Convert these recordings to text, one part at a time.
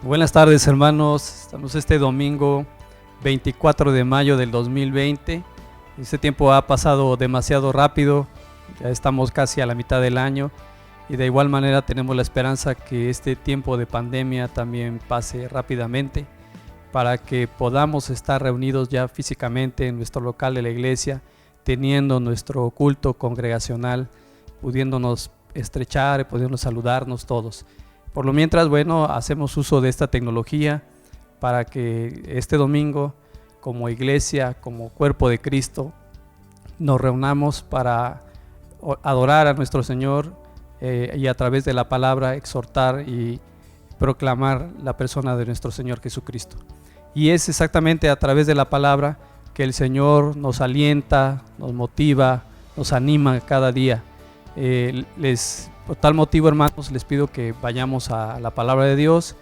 Buenas tardes, hermanos. Estamos este domingo 24 de mayo del 2020. Este tiempo ha pasado demasiado rápido, ya estamos casi a la mitad del año y de igual manera tenemos la esperanza que este tiempo de pandemia también pase rápidamente para que podamos estar reunidos ya físicamente en nuestro local de la iglesia, teniendo nuestro culto congregacional, pudiéndonos estrechar, pudiéndonos saludarnos todos. Por lo mientras, bueno, hacemos uso de esta tecnología para que este domingo, como iglesia, como cuerpo de Cristo, nos reunamos para adorar a nuestro Señor y a través de la palabra exhortar y proclamar la persona de nuestro Señor Jesucristo. Y es exactamente a través de la palabra que el Señor nos alienta, nos motiva, nos anima cada día. Por tal motivo, hermanos, les pido que vayamos a la palabra de Dios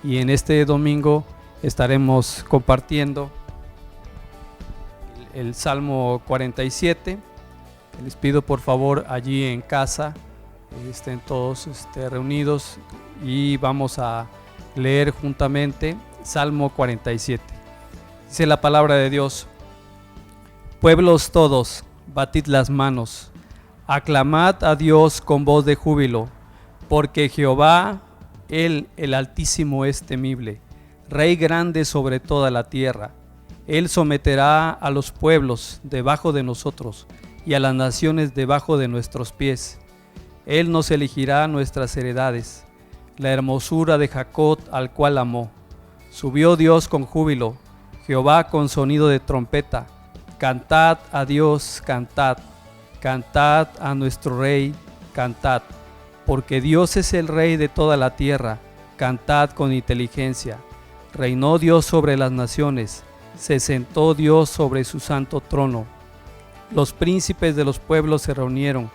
y en este domingo estaremos compartiendo el Salmo 47. Les pido por favor allí en casa estén todos reunidos y vamos a leer juntamente Salmo 47. Dice la palabra de Dios: pueblos todos, batid las manos, aclamad a Dios con voz de júbilo, porque Jehová, Él el Altísimo es temible, Rey grande sobre toda la tierra. Él someterá a los pueblos debajo de nosotros y a las naciones debajo de nuestros pies. Él nos elegirá nuestras heredades, la hermosura de Jacob al cual amó. Subió Dios con júbilo, Jehová con sonido de trompeta. Cantad a Dios, cantad. Cantad a nuestro Rey, cantad, porque Dios es el Rey de toda la tierra, cantad con inteligencia. Reinó Dios sobre las naciones, se sentó Dios sobre su santo trono. Los príncipes de los pueblos se reunieron,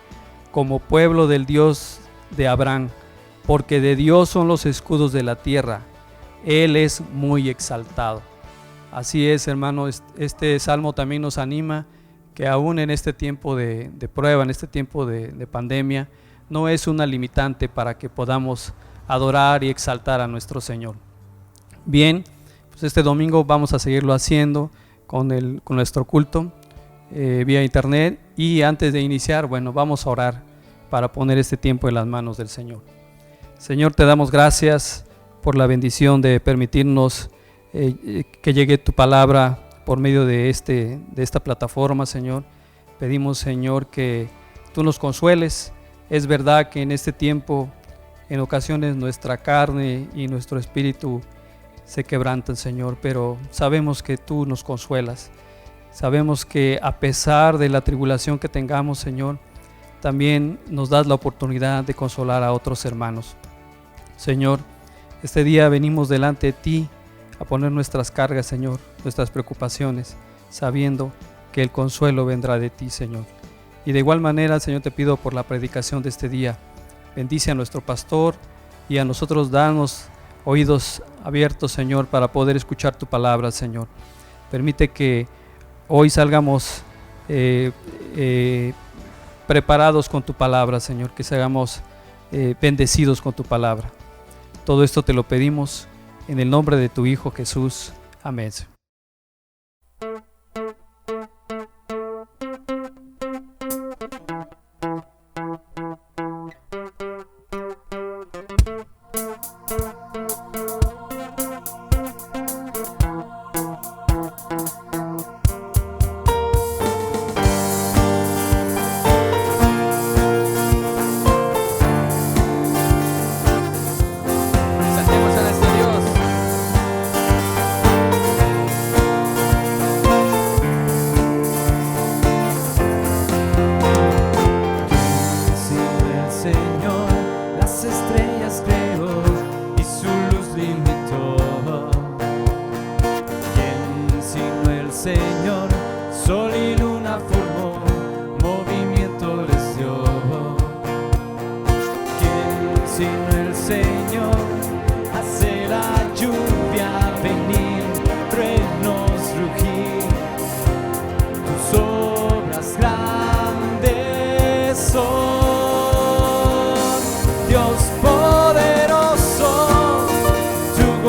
como pueblo del Dios de Abraham, porque de Dios son los escudos de la tierra, Él es muy exaltado. Así es, hermano, este salmo también nos anima que aún en este tiempo de prueba, en este tiempo de pandemia, no es una limitante para que podamos adorar y exaltar a nuestro Señor. Bien, pues este domingo vamos a seguirlo haciendo con nuestro culto vía internet, y antes de iniciar, bueno, vamos a orar para poner este tiempo en las manos del Señor. Señor, te damos gracias por la bendición de permitirnos que llegue tu palabra por medio de esta plataforma, Señor. Pedimos, Señor, que tú nos consueles. Es verdad que en este tiempo, en ocasiones, nuestra carne y nuestro espíritu se quebrantan, Señor, pero sabemos que tú nos consuelas. Sabemos que a pesar de la tribulación que tengamos, Señor, también nos das la oportunidad de consolar a otros hermanos. Señor, este día venimos delante de ti a poner nuestras cargas, Señor, nuestras preocupaciones, sabiendo que el consuelo vendrá de ti, Señor. Y de igual manera, Señor, te pido por la predicación de este día. Bendice a nuestro pastor y a nosotros danos oídos abiertos, Señor, para poder escuchar tu palabra, Señor. Permite que hoy salgamos preparados con tu palabra, Señor, que seamos bendecidos con tu palabra. Todo esto te lo pedimos en el nombre de tu Hijo Jesús. Amén. Dios poderoso, tu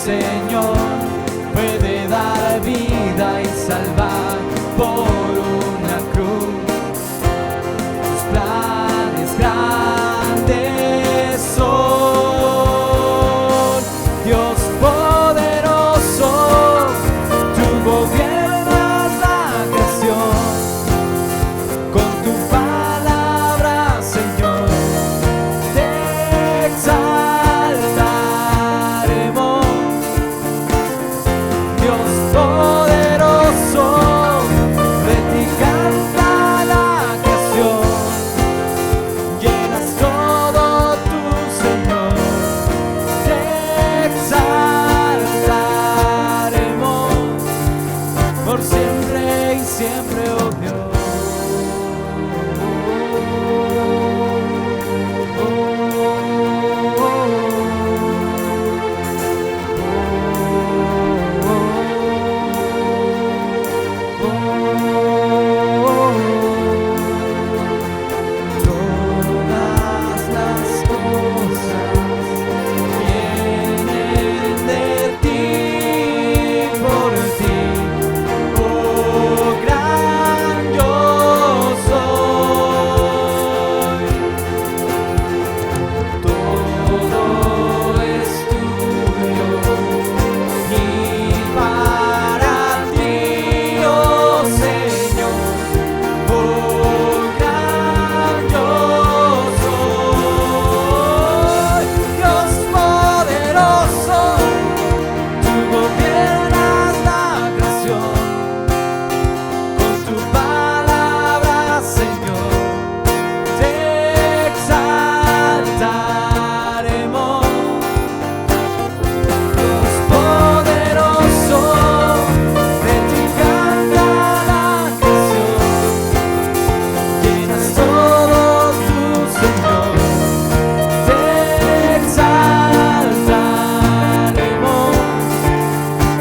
Señor puede dar vida y salvar por una cruz. Tus planes grandes son, Dios poderoso, tú gobiernas la creación. Con tu palabra, Señor, te exaltaremos. Dios poderoso, de ti canta la creación. Llenas todo tú, Señor, te exaltaremos por siempre y siempre, oh Dios. Todas las cosas vienen de ti, por ti, oh gran yo soy. Todo es tuyo y para ti, oh Señor, oh gran yo soy. Dios poderoso, tú gobiernas la creación. Con tu palabra, Señor, te exaltaremos. Dios poderoso, de ti canta la creación. Llenas todo tú, Señor, te exaltaremos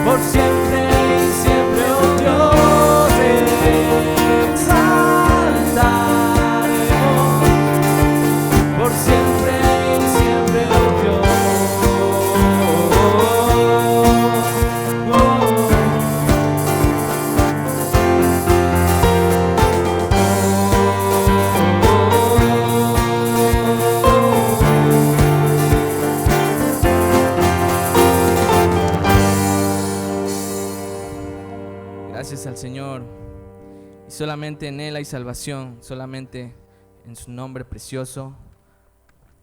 por siempre y siempre, oh Dios, te exaltaremos por siempre y siempre, oh Dios. Gracias al Señor. Y solamente en Él hay salvación, solamente en su nombre precioso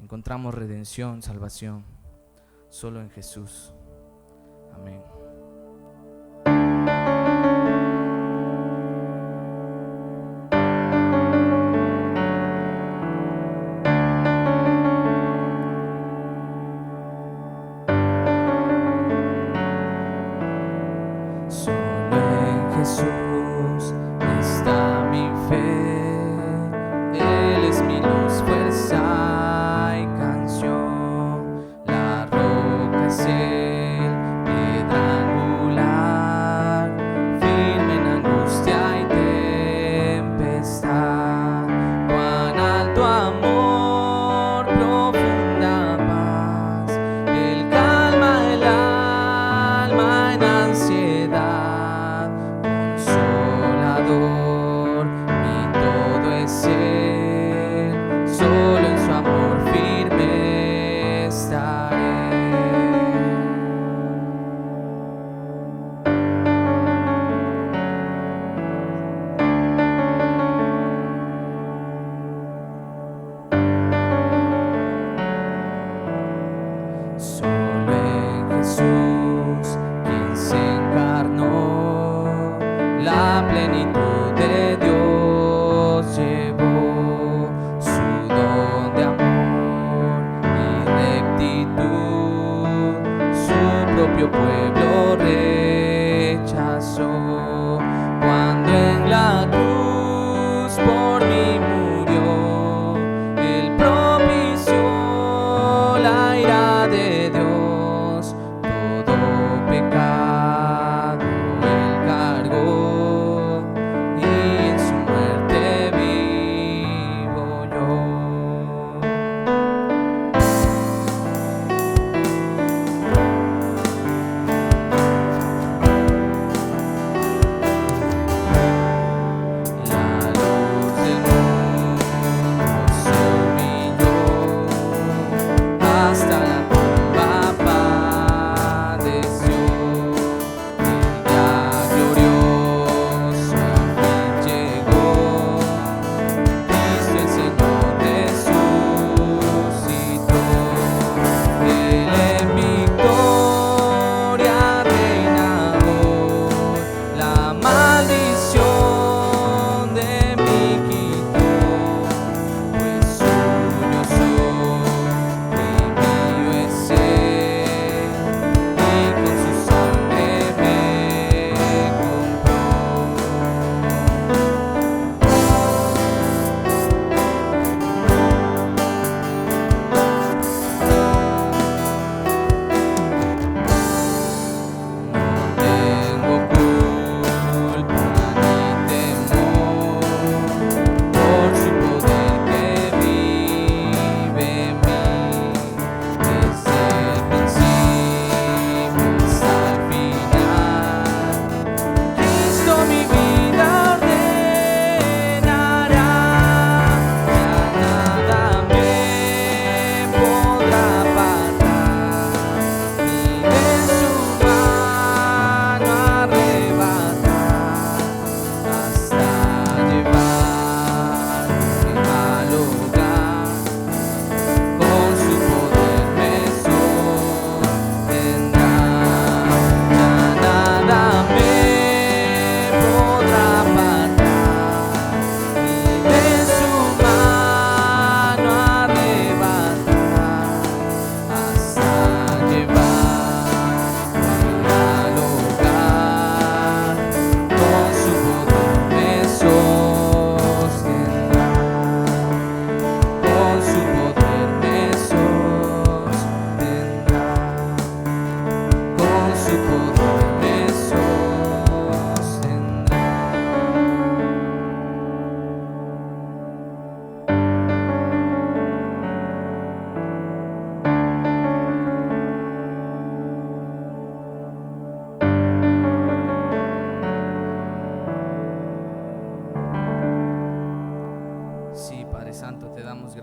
encontramos redención, salvación, solo en Jesús. Amén. Solo en Jesús está mi fe, Él es mi luz, fuerza y canción. La roca es Él, piedra angular, firme en angustia y tempestad. Cuán alto amor, profunda paz, Él calma el alma en ansiedad. Consolador, mi todo es Él, solo en su amor firme estaré. Solo en Jesús, quien se encarnó, la plenitud de Dios llevó, su don de amor y rectitud, su propio pueblo rechazó. Cuando en la cruz por mí murió, Él propició la ira de Dios. Todo pecado Él cargó y en su muerte vivo yo.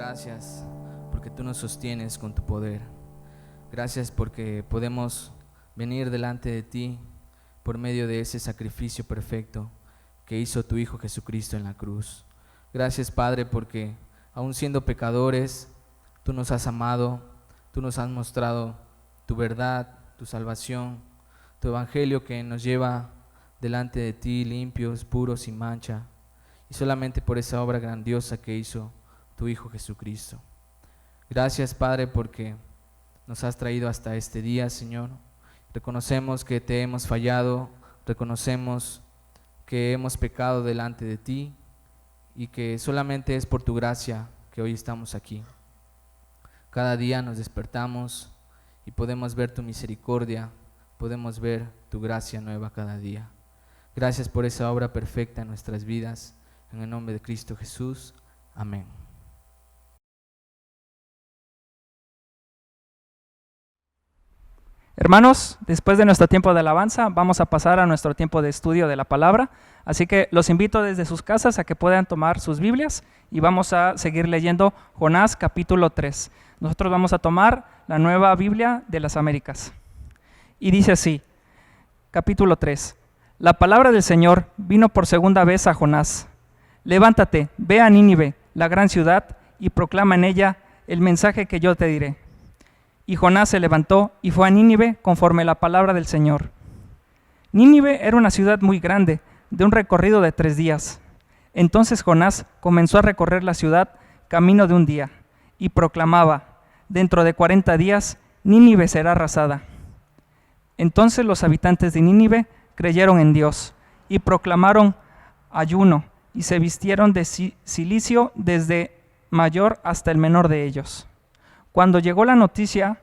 gracias porque tú nos sostienes con tu poder. Gracias porque podemos venir delante de ti por medio de ese sacrificio perfecto que hizo tu Hijo Jesucristo en la cruz. Gracias, Padre, porque aun siendo pecadores, tú nos has amado, tú nos has mostrado tu verdad, tu salvación, tu evangelio que nos lleva delante de ti limpios, puros, sin mancha, y solamente por esa obra grandiosa que hizo tu Hijo Jesucristo. Gracias, Padre, porque nos has traído hasta este día, Señor. Reconocemos que te hemos fallado, reconocemos que hemos pecado delante de ti y que solamente es por tu gracia que hoy estamos aquí. Cada día nos despertamos y podemos ver tu misericordia, podemos ver tu gracia nueva cada día. Gracias por esa obra perfecta en nuestras vidas. En el nombre de Cristo Jesús. Amén. Hermanos, después de nuestro tiempo de alabanza, vamos a pasar a nuestro tiempo de estudio de la palabra. Así que los invito desde sus casas a que puedan tomar sus Biblias y vamos a seguir leyendo Jonás capítulo 3. Nosotros vamos a tomar la Nueva Biblia de las Américas. Y dice así, capítulo 3. La palabra del Señor vino por segunda vez a Jonás. Levántate, ve a Nínive, la gran ciudad, y proclama en ella el mensaje que yo te diré. Y Jonás se levantó y fue a Nínive conforme la palabra del Señor. Nínive era una ciudad muy grande, de un recorrido de 3 días. Entonces Jonás comenzó a recorrer la ciudad camino de un día, y proclamaba, dentro de 40 días, Nínive será arrasada. Entonces los habitantes de Nínive creyeron en Dios, y proclamaron ayuno, y se vistieron de cilicio desde mayor hasta el menor de ellos. Cuando llegó la noticia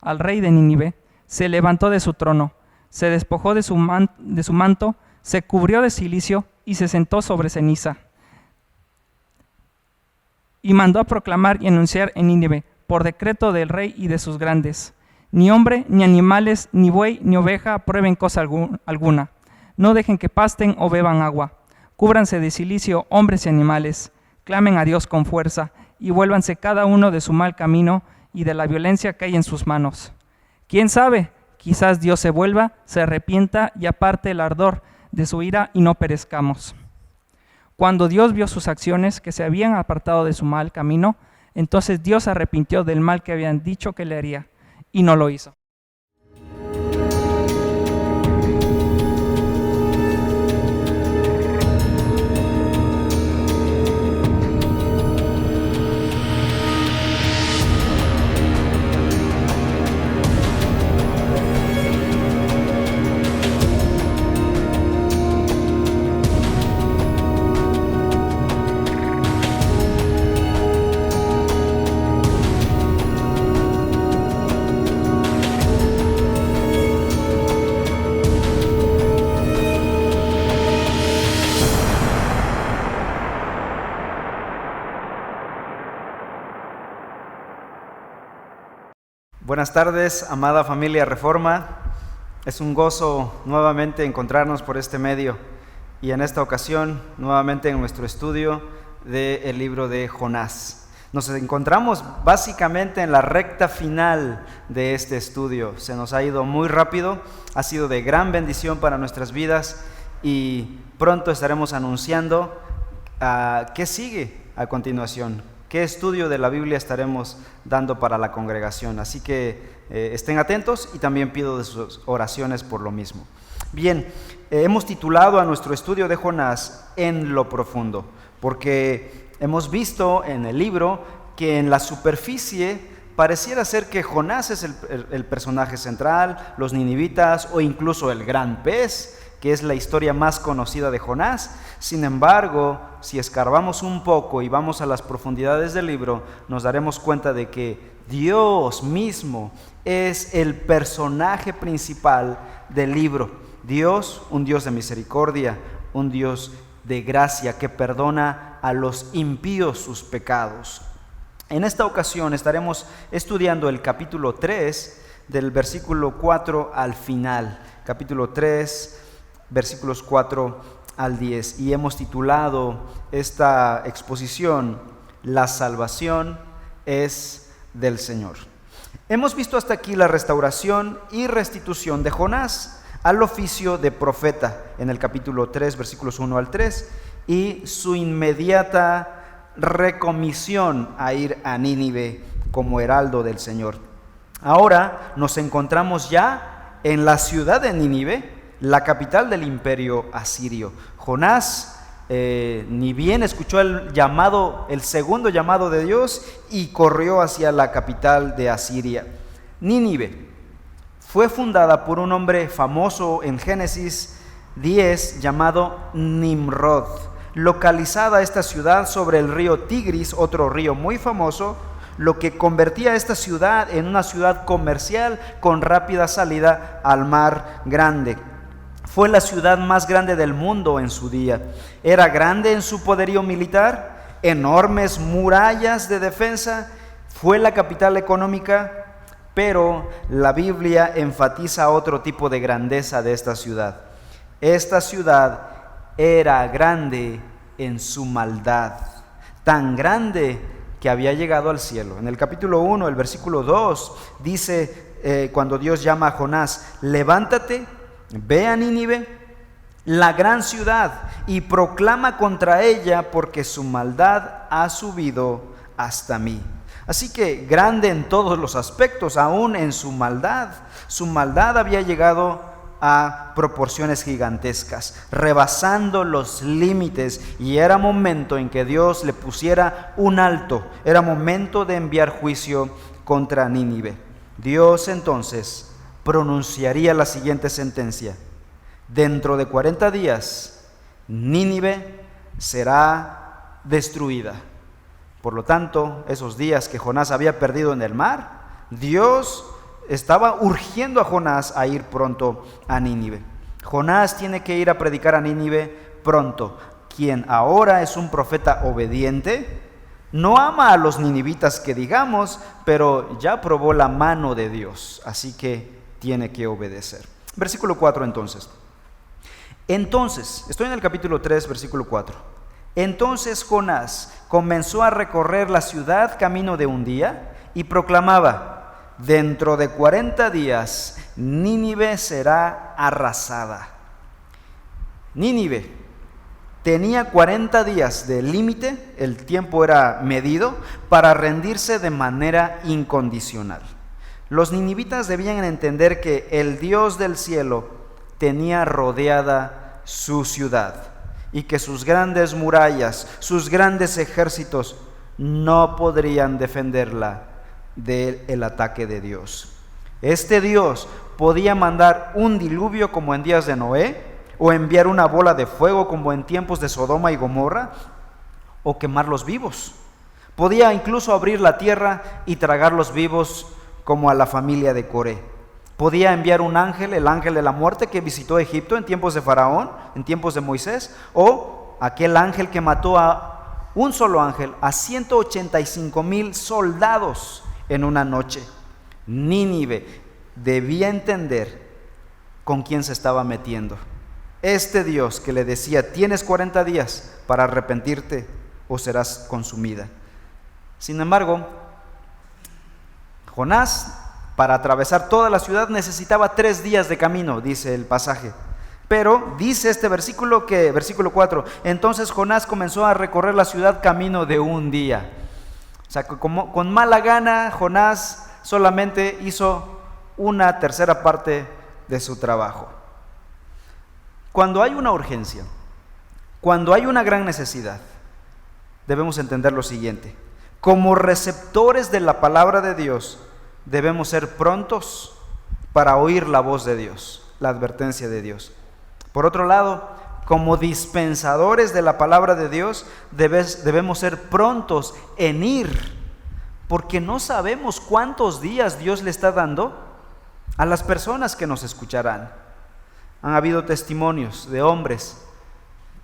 al rey de Nínive, se levantó de su trono, se despojó de su manto, se cubrió de cilicio y se sentó sobre ceniza. Y mandó a proclamar y anunciar en Nínive, por decreto del rey y de sus grandes: ni hombre, ni animales, ni buey, ni oveja prueben cosa alguna. No dejen que pasten o beban agua. Cúbranse de cilicio hombres y animales. Clamen a Dios con fuerza y vuélvanse cada uno de su mal camino y de la violencia que hay en sus manos. ¿Quién sabe? Quizás Dios se vuelva, se arrepienta y aparte el ardor de su ira y no perezcamos. Cuando Dios vio sus acciones, que se habían apartado de su mal camino, entonces Dios se arrepintió del mal que habían dicho que le haría, y no lo hizo. Buenas tardes, amada familia Reforma. Es un gozo nuevamente encontrarnos por este medio y en esta ocasión nuevamente en nuestro estudio del libro de Jonás. Nos encontramos básicamente en la recta final de este estudio. Se nos ha ido muy rápido, ha sido de gran bendición para nuestras vidas y pronto estaremos anunciando qué sigue a continuación. ¿Qué estudio de la Biblia estaremos dando para la congregación? Así que estén atentos y también pido de sus oraciones por lo mismo. Bien, hemos titulado a nuestro estudio de Jonás En lo profundo, porque hemos visto en el libro que en la superficie pareciera ser que Jonás es el personaje central, los ninivitas o incluso el gran pez, que es la historia más conocida de Jonás. Sin embargo, si escarbamos un poco y vamos a las profundidades del libro, nos daremos cuenta de que Dios mismo es el personaje principal del libro. Dios, un Dios de misericordia, un Dios de gracia que perdona a los impíos sus pecados. En esta ocasión estaremos estudiando el capítulo 3 del versículo 4 al final. Capítulo 3, versículos 4 al 10. Y hemos titulado esta exposición la salvación es del Señor. Hemos visto hasta aquí la restauración y restitución de Jonás al oficio de profeta en el capítulo 3, versículos 1 al 3, y su inmediata recomisión a ir a Nínive como heraldo del Señor. Ahora nos encontramos ya en la ciudad de Nínive, la capital del imperio asirio. Jonás ni bien escuchó el segundo llamado de Dios, y corrió hacia la capital de Asiria. Nínive fue fundada por un hombre famoso en Génesis 10 llamado Nimrod. Localizada esta ciudad sobre el río Tigris, otro río muy famoso, lo que convertía a esta ciudad en una ciudad comercial con rápida salida al mar Grande. Fue la ciudad más grande del mundo en su día. Era grande en su poderío militar, enormes murallas de defensa, fue la capital económica, pero la Biblia enfatiza otro tipo de grandeza de esta ciudad. Esta ciudad era grande en su maldad, tan grande que había llegado al cielo. En el capítulo 1, el versículo 2, dice cuando Dios llama a Jonás: levántate, ve a Nínive, la gran ciudad, y proclama contra ella, porque su maldad ha subido hasta mí. Así que grande en todos los aspectos, aún en su maldad había llegado a proporciones gigantescas, rebasando los límites, y era momento en que Dios le pusiera un alto, era momento de enviar juicio contra Nínive. Dios entonces pronunciaría la siguiente sentencia: dentro de 40 días Nínive será destruida. Por lo tanto, esos días que Jonás había perdido en el mar, Dios estaba urgiendo a Jonás a ir pronto a Nínive. Jonás tiene que ir a predicar a Nínive pronto. Quien ahora es un profeta obediente, no ama a los ninivitas que digamos, pero ya probó la mano de Dios, así que tiene que obedecer. Versículo 4 entonces. Estoy en el capítulo 3, versículo 4. Entonces Jonás comenzó a recorrer la ciudad camino de un día y proclamaba: dentro de 40 días Nínive será arrasada. Nínive tenía 40 días de límite, el tiempo era medido, para rendirse de manera incondicional. Los ninivitas debían entender que el Dios del cielo tenía rodeada su ciudad, y que sus grandes murallas, sus grandes ejércitos no podrían defenderla del ataque de Dios. Este Dios podía mandar un diluvio como en días de Noé, o enviar una bola de fuego como en tiempos de Sodoma y Gomorra, o quemarlos vivos. Podía incluso abrir la tierra y tragarlos vivos como a la familia de Coré. Podía enviar un ángel, el ángel de la muerte, que visitó Egipto en tiempos de Faraón, en tiempos de Moisés, o aquel ángel que mató a un solo ángel, a 185,000 soldados en una noche. Nínive debía entender con quién se estaba metiendo. Este Dios que le decía: tienes 40 días para arrepentirte o serás consumida. Sin embargo, Jonás, para atravesar toda la ciudad, necesitaba 3 días de camino, dice el pasaje. Pero dice este versículo, versículo 4, entonces Jonás comenzó a recorrer la ciudad camino de un día. O sea, con mala gana, Jonás solamente hizo 1/3 parte de su trabajo. Cuando hay una urgencia, cuando hay una gran necesidad, debemos entender lo siguiente: como receptores de la palabra de Dios, debemos ser prontos para oír la voz de Dios, la advertencia de Dios. Por otro lado, como dispensadores de la palabra de Dios, debemos ser prontos en ir, porque no sabemos cuántos días Dios le está dando a las personas que nos escucharán. Han habido testimonios de hombres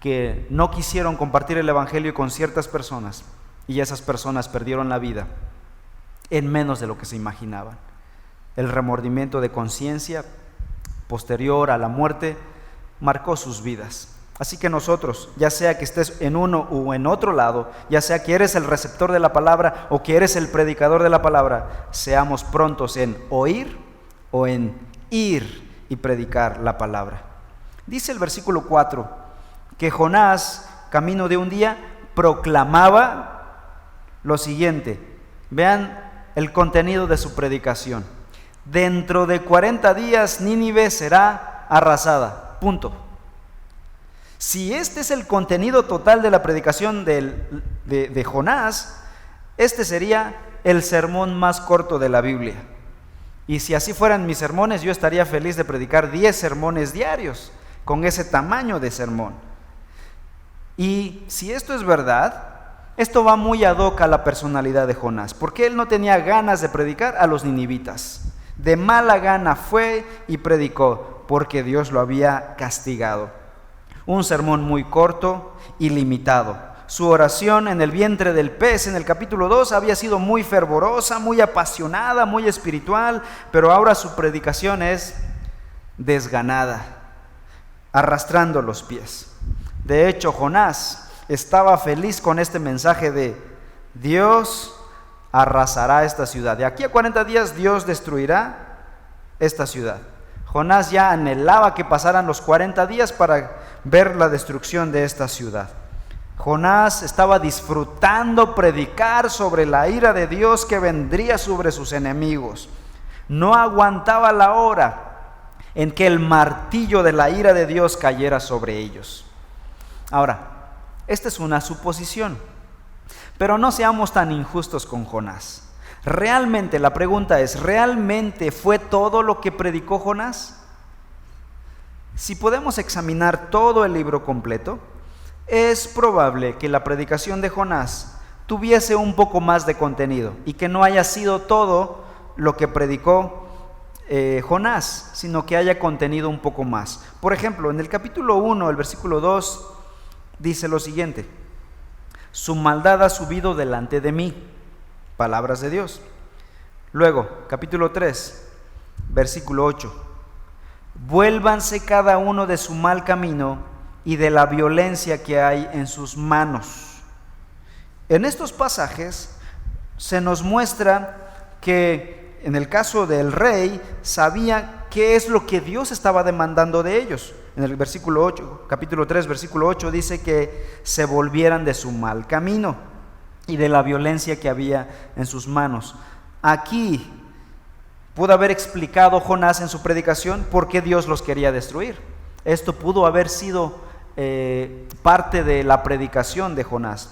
que no quisieron compartir el evangelio con ciertas personas, y esas personas perdieron la vida en menos de lo que se imaginaban. El remordimiento de conciencia posterior a la muerte marcó sus vidas. Así que nosotros, ya sea que estés en uno o en otro lado, ya sea que eres el receptor de la palabra o que eres el predicador de la palabra, seamos prontos en oír o en ir y predicar la palabra. Dice el versículo 4 que Jonás, camino de un día, proclamaba lo siguiente. Vean el contenido de su predicación. Dentro de 40 días Nínive será arrasada. Punto. Si este es el contenido total de la predicación de Jonás, este sería el sermón más corto de la Biblia. Y si así fueran mis sermones, yo estaría feliz de predicar 10 sermones diarios con ese tamaño de sermón. Y si esto es verdad, esto va muy ad hoc a la personalidad de Jonás, porque él no tenía ganas de predicar a los ninivitas. De mala gana fue y predicó, porque Dios lo había castigado. Un sermón muy corto y limitado. Su oración en el vientre del pez en el capítulo 2 había sido muy fervorosa, muy apasionada, muy espiritual, pero ahora su predicación es desganada, arrastrando los pies. De hecho, Jonás estaba feliz con este mensaje de Dios arrasará esta ciudad. De aquí a 40 días Dios destruirá esta ciudad. Jonás ya anhelaba que pasaran los 40 días para ver la destrucción de esta ciudad. Jonás estaba disfrutando predicar sobre la ira de Dios que vendría sobre sus enemigos. No aguantaba la hora en que el martillo de la ira de Dios cayera sobre ellos. Ahora, esta es una suposición, pero no seamos tan injustos con Jonás. Realmente, la pregunta es, ¿realmente fue todo lo que predicó Jonás? Si podemos examinar todo el libro completo, es probable que la predicación de Jonás tuviese un poco más de contenido y que no haya sido todo lo que predicó Jonás, sino que haya contenido un poco más. Por ejemplo, en el capítulo 1, el versículo 2, dice lo siguiente: su maldad ha subido delante de mí. Palabras de Dios. Luego, capítulo 3, versículo 8. Vuélvanse cada uno de su mal camino y de la violencia que hay en sus manos. En estos pasajes se nos muestra que en el caso del rey sabía qué es lo que Dios estaba demandando de ellos. En el versículo 8, capítulo 3, versículo 8 dice que se volvieran de su mal camino y de la violencia que había en sus manos. Aquí pudo haber explicado Jonás en su predicación por qué Dios los quería destruir. Esto pudo haber sido parte de la predicación de Jonás.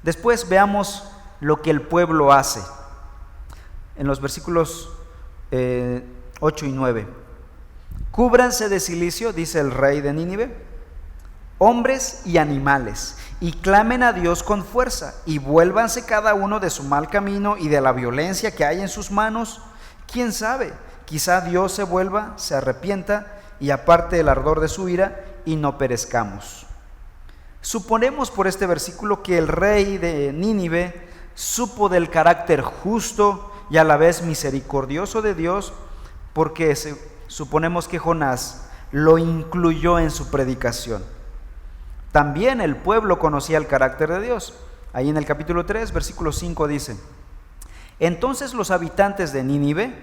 Después veamos lo que el pueblo hace. En los versículos 8 y 9. Cúbranse de cilicio, dice el rey de Nínive, hombres y animales, y clamen a Dios con fuerza, y vuélvanse cada uno de su mal camino y de la violencia que hay en sus manos. ¿Quién sabe? Quizá Dios se vuelva, se arrepienta y aparte el ardor de su ira y no perezcamos. Suponemos por este versículo que el rey de Nínive supo del carácter justo y a la vez misericordioso de Dios, porque suponemos que Jonás lo incluyó en su predicación. También el pueblo conocía el carácter de Dios. Ahí en el capítulo 3, versículo 5 dice: entonces los habitantes de Nínive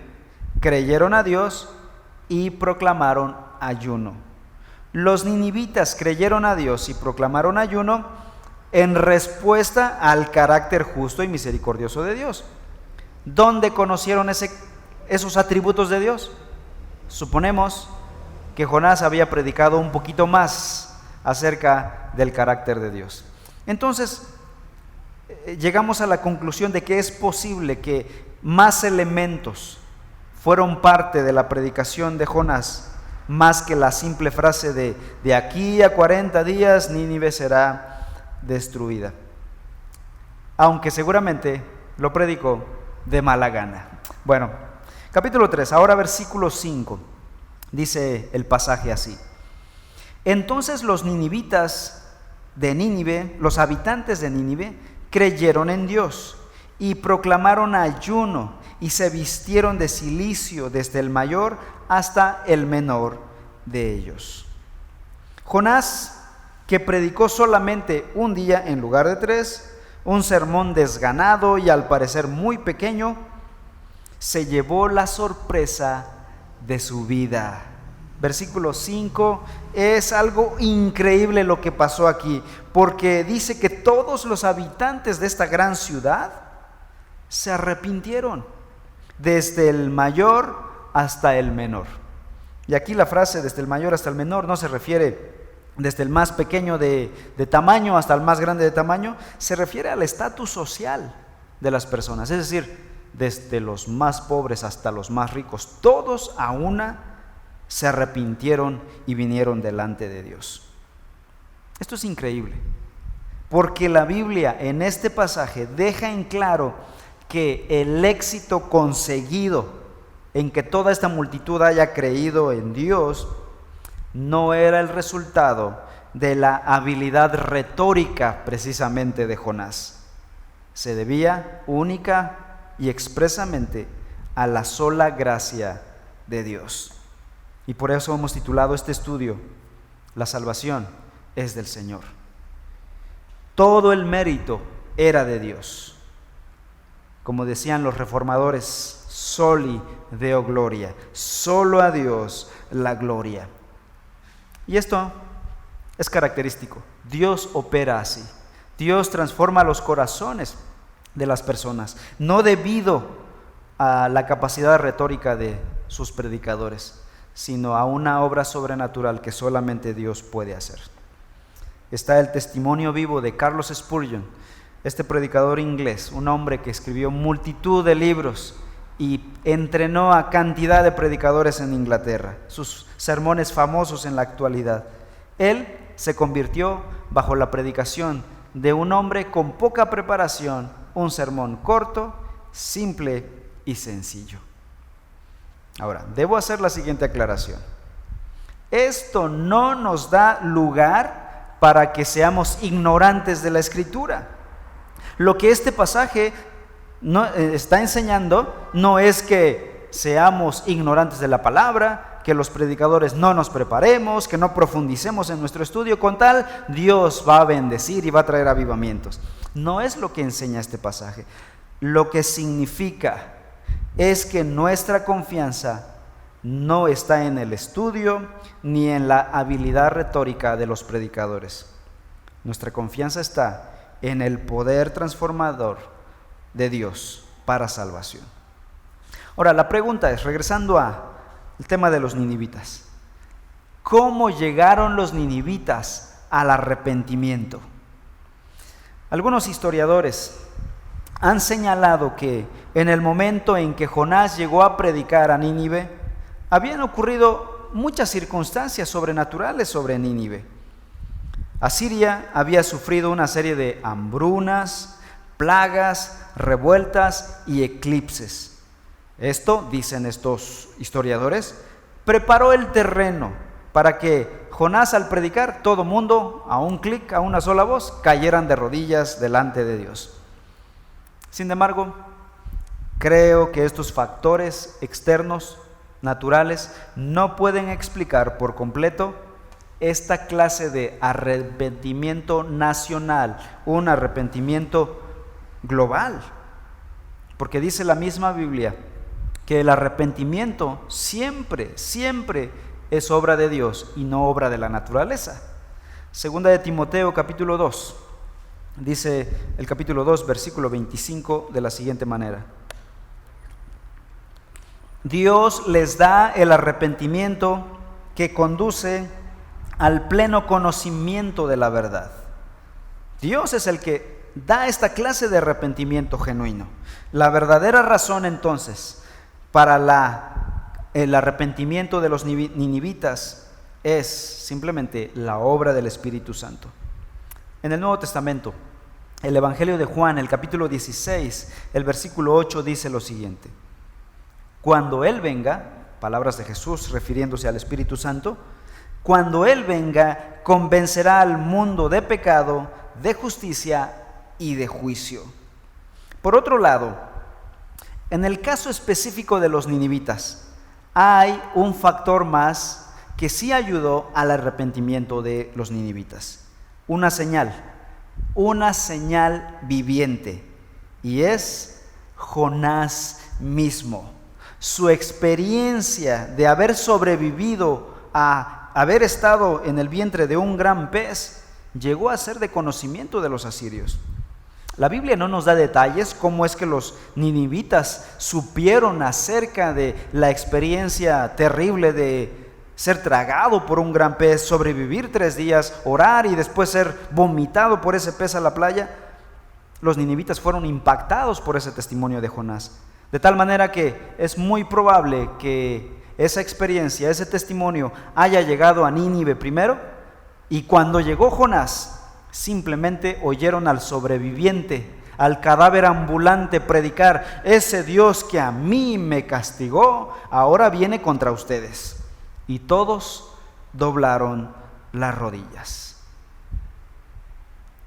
creyeron a Dios y proclamaron ayuno. Los ninivitas creyeron a Dios y proclamaron ayuno en respuesta al carácter justo y misericordioso de Dios. ¿Dónde conocieron esos atributos de Dios? Suponemos que Jonás había predicado un poquito más acerca del carácter de Dios. Entonces, llegamos a la conclusión de que es posible que más elementos fueron parte de la predicación de Jonás, más que la simple frase de aquí a 40 días Nínive será destruida. Aunque seguramente lo predicó de mala gana. Bueno, capítulo 3, ahora versículo 5, dice el pasaje así: entonces los ninivitas de Nínive, los habitantes de Nínive, creyeron en Dios y proclamaron ayuno y se vistieron de cilicio desde el mayor hasta el menor de ellos. Jonás que predicó solamente un día en lugar de 3, un sermón desganado y al parecer muy pequeño, se llevó la sorpresa de su vida. Versículo 5, es algo increíble lo que pasó aquí, porque dice que todos los habitantes de esta gran ciudad se arrepintieron, desde el mayor hasta el menor. Y aquí la frase desde el mayor hasta el menor no se refiere desde el más pequeño de tamaño hasta el más grande de tamaño, se refiere al estatus social de las personas, es decir, desde los más pobres hasta los más ricos, todos a una se arrepintieron y vinieron delante de Dios. Esto es increíble, porque la Biblia en este pasaje deja en claro que el éxito conseguido en que toda esta multitud haya creído en Dios no era el resultado de la habilidad retórica precisamente de Jonás. Se debía única y expresamente a la sola gracia de Dios. Y por eso hemos titulado este estudio, La salvación es del Señor. Todo el mérito era de Dios. Como decían los reformadores, soli deo gloria, solo a Dios la gloria. Y esto es característico. Dios opera así. Dios transforma los corazones de las personas, no debido a la capacidad retórica de sus predicadores, sino a una obra sobrenatural que solamente Dios puede hacer. Está el testimonio vivo de Carlos Spurgeon, este predicador inglés, un hombre que escribió multitud de libros y entrenó a cantidad de predicadores en Inglaterra, sus sermones famosos en la actualidad. Él se convirtió bajo la predicación de un hombre con poca preparación, un sermón corto, simple y sencillo. Ahora, debo hacer la siguiente aclaración. Esto no nos da lugar para que seamos ignorantes de la Escritura. Lo que este pasaje está enseñando no es que seamos ignorantes de la palabra, que los predicadores no nos preparemos, que no profundicemos en nuestro estudio, con tal Dios va a bendecir y va a traer avivamientos. No es lo que enseña este pasaje. Lo que significa es que nuestra confianza no está en el estudio ni en la habilidad retórica de los predicadores. Nuestra confianza está en el poder transformador de Dios para salvación. Ahora, la pregunta es, regresando al tema de los ninivitas, ¿cómo llegaron los ninivitas al arrepentimiento? Algunos historiadores han señalado que en el momento en que Jonás llegó a predicar a Nínive, habían ocurrido muchas circunstancias sobrenaturales sobre Nínive. Asiria había sufrido una serie de hambrunas, plagas, revueltas y eclipses. Esto, dicen estos historiadores, preparó el terreno para que Jonás, al predicar, todo mundo, a un clic, a una sola voz, cayeran de rodillas delante de Dios. Sin embargo, creo que estos factores externos, naturales, no pueden explicar por completo esta clase de arrepentimiento nacional, un arrepentimiento global. Porque dice la misma Biblia que el arrepentimiento siempre es obra de Dios y no obra de la naturaleza. Segunda de Timoteo capítulo 2, dice el capítulo 2, versículo 25 de la siguiente manera: Dios les da el arrepentimiento que conduce al pleno conocimiento de la verdad. Dios es el que da esta clase de arrepentimiento genuino. La verdadera razón entonces para el arrepentimiento de los ninivitas es simplemente la obra del Espíritu Santo. En el Nuevo Testamento, el Evangelio de Juan, el capítulo 16, el versículo 8 dice lo siguiente: Cuando Él venga, palabras de Jesús refiriéndose al Espíritu Santo, cuando Él venga, convencerá al mundo de pecado, de justicia y de juicio. Por otro lado, en el caso específico de los ninivitas, hay un factor más que sí ayudó al arrepentimiento de los ninivitas. una señal viviente, y es Jonás mismo. Su experiencia de haber sobrevivido a haber estado en el vientre de un gran pez llegó a ser de conocimiento de los asirios. La Biblia no nos da detalles cómo es que los ninivitas supieron acerca de la experiencia terrible de ser tragado por un gran pez, sobrevivir 3 días, orar y después ser vomitado por ese pez a la playa. Los ninivitas fueron impactados por ese testimonio de Jonás, de tal manera que es muy probable que esa experiencia, ese testimonio haya llegado a Nínive primero, y cuando llegó Jonás, simplemente oyeron al sobreviviente, al cadáver ambulante predicar: ese Dios que a mí me castigó, ahora viene contra ustedes. Y todos doblaron las rodillas.